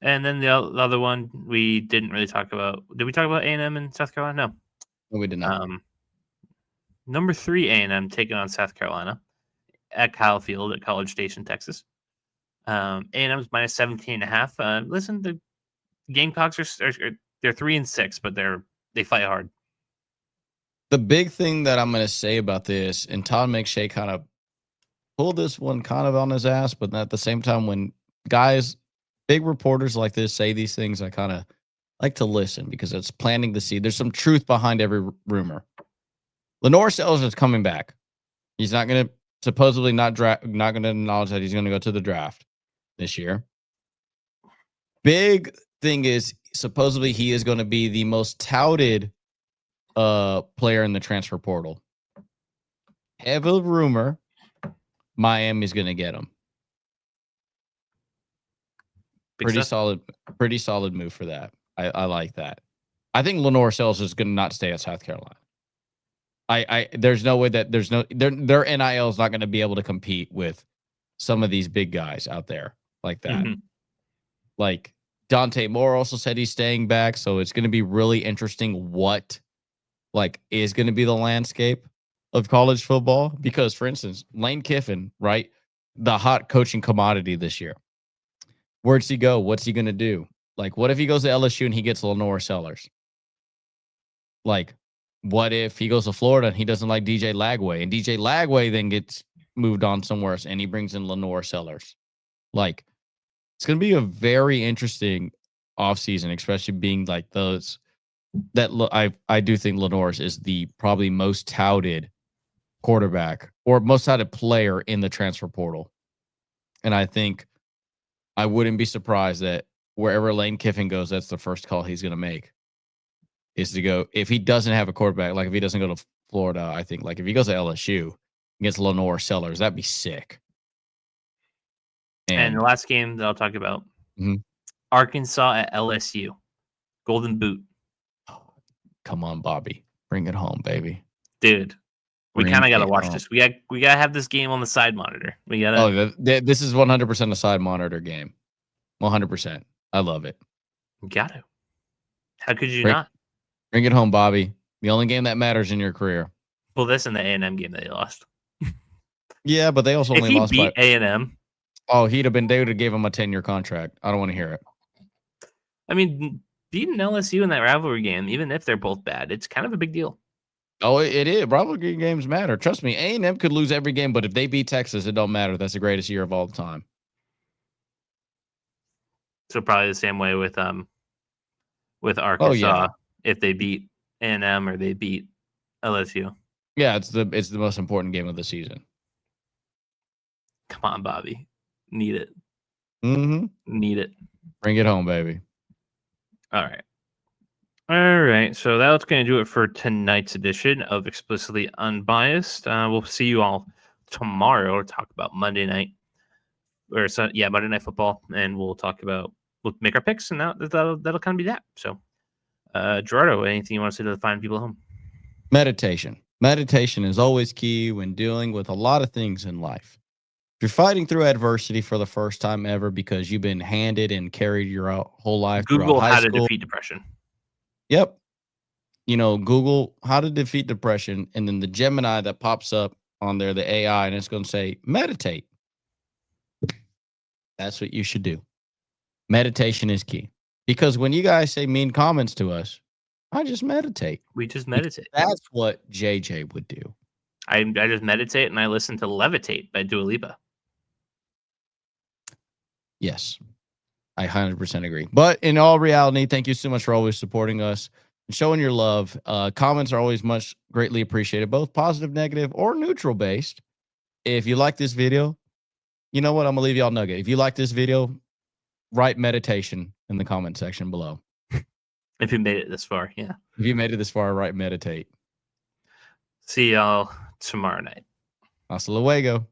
[SPEAKER 2] And then the other one we didn't really talk about. Did we talk about A&M in South Carolina?
[SPEAKER 1] No, we did not.
[SPEAKER 2] Number 3 A&M taking on South Carolina at Kyle Field at College Station, Texas. A&M's minus 17.5. Listen, the Gamecocks are they're 3-6, but they fight hard.
[SPEAKER 1] The big thing that I'm going to say about this, and Todd McShay kind of pulled this one kind of on his ass, but at the same time, when guys, big reporters like this say these things, I kind of like to listen because it's planting the seed. There's some truth behind every rumor. Lenore Sellers is coming back. He's not going to supposedly not going to acknowledge that he's going to go to the draft this year. Big thing is supposedly he is going to be the most touted player in the transfer portal. Heavy rumor, Miami's going to get him. Pretty solid move for that. I like that. I think Lenore Sells is going to not stay at South Carolina. There's no way that their NIL is not going to be able to compete with some of these big guys out there like that.
[SPEAKER 2] Mm-hmm.
[SPEAKER 1] Like Dante Moore also said he's staying back, so it's going to be really interesting what is going to be the landscape of college football. Because, for instance, Lane Kiffin, right, the hot coaching commodity this year. Where's he go? What's he going to do? Like, what if he goes to LSU and he gets Lenore Sellers? Like, what if he goes to Florida and he doesn't like DJ Lagway, and DJ Lagway then gets moved on somewhere else and he brings in Lenore Sellers? Like, it's going to be a very interesting offseason, especially being like those that I do think Lenore's is the probably most touted quarterback or most touted player in the transfer portal. And I think I wouldn't be surprised that wherever Lane Kiffin goes, that's the first call he's going to make is to go. If he doesn't have a quarterback, like if he doesn't go to Florida, I think like if he goes to LSU against Lenore Sellers, that'd be sick.
[SPEAKER 2] And the last game that I'll talk about, Arkansas at LSU, Golden Boot.
[SPEAKER 1] Come on, Bobby, bring it home, baby.
[SPEAKER 2] Dude, we kind of got to watch this. We got to have this game on the side monitor. We got to.
[SPEAKER 1] Oh, this is 100% a side monitor game. 100%. I love it.
[SPEAKER 2] We got to. How could you not?
[SPEAKER 1] Bring it home, Bobby. The only game that matters in your career.
[SPEAKER 2] Well, this and the A&M game that they lost.
[SPEAKER 1] Yeah, but they also only lost
[SPEAKER 2] by A&M.
[SPEAKER 1] Oh, they would have gave him a 10-year contract. I don't want to hear it.
[SPEAKER 2] I mean, beating LSU in that rivalry game, even if they're both bad, it's kind of a big deal.
[SPEAKER 1] Oh, it is. Rivalry games matter. Trust me, A&M could lose every game, but if they beat Texas, it don't matter. That's the greatest year of all time.
[SPEAKER 2] So probably the same way with Arkansas.
[SPEAKER 1] Oh, yeah.
[SPEAKER 2] If they beat A&M or they beat LSU.
[SPEAKER 1] Yeah, it's the most important game of the season.
[SPEAKER 2] Come on, Bobby. Need it.
[SPEAKER 1] Mm-hmm.
[SPEAKER 2] Need it.
[SPEAKER 1] Bring it home, baby.
[SPEAKER 2] All right. So that's going to do it for tonight's edition of Explicitly Unbiased. We'll see you all tomorrow to talk about Monday Night Football, and we'll make our picks, and that'll kind of be that. So, Gerardo, anything you want to say to the fine people at home?
[SPEAKER 1] Meditation is always key when dealing with a lot of things in life. If you're fighting through adversity for the first time ever because you've been handed and carried your whole life
[SPEAKER 2] Google
[SPEAKER 1] throughout high
[SPEAKER 2] how
[SPEAKER 1] school.
[SPEAKER 2] to defeat depression.
[SPEAKER 1] Yep. Google how to defeat depression, and then the Gemini that pops up on there, the AI, and it's going to say, meditate. That's what you should do. Meditation is key. Because when you guys say mean comments to us, I just meditate.
[SPEAKER 2] We just meditate.
[SPEAKER 1] That's what JJ would do.
[SPEAKER 2] I just meditate and I listen to Levitate by Dua Lipa.
[SPEAKER 1] Yes, I 100% agree. But in all reality, thank you so much for always supporting us and showing your love. Comments are always much greatly appreciated, both positive, negative, or neutral based. If you like this video, you know what? I'm going to leave y'all nugget. If you like this video, write meditation in the comment section below.
[SPEAKER 2] If you made it this far, yeah.
[SPEAKER 1] If you made it this far, right, meditate.
[SPEAKER 2] See y'all tomorrow night.
[SPEAKER 1] Hasta luego.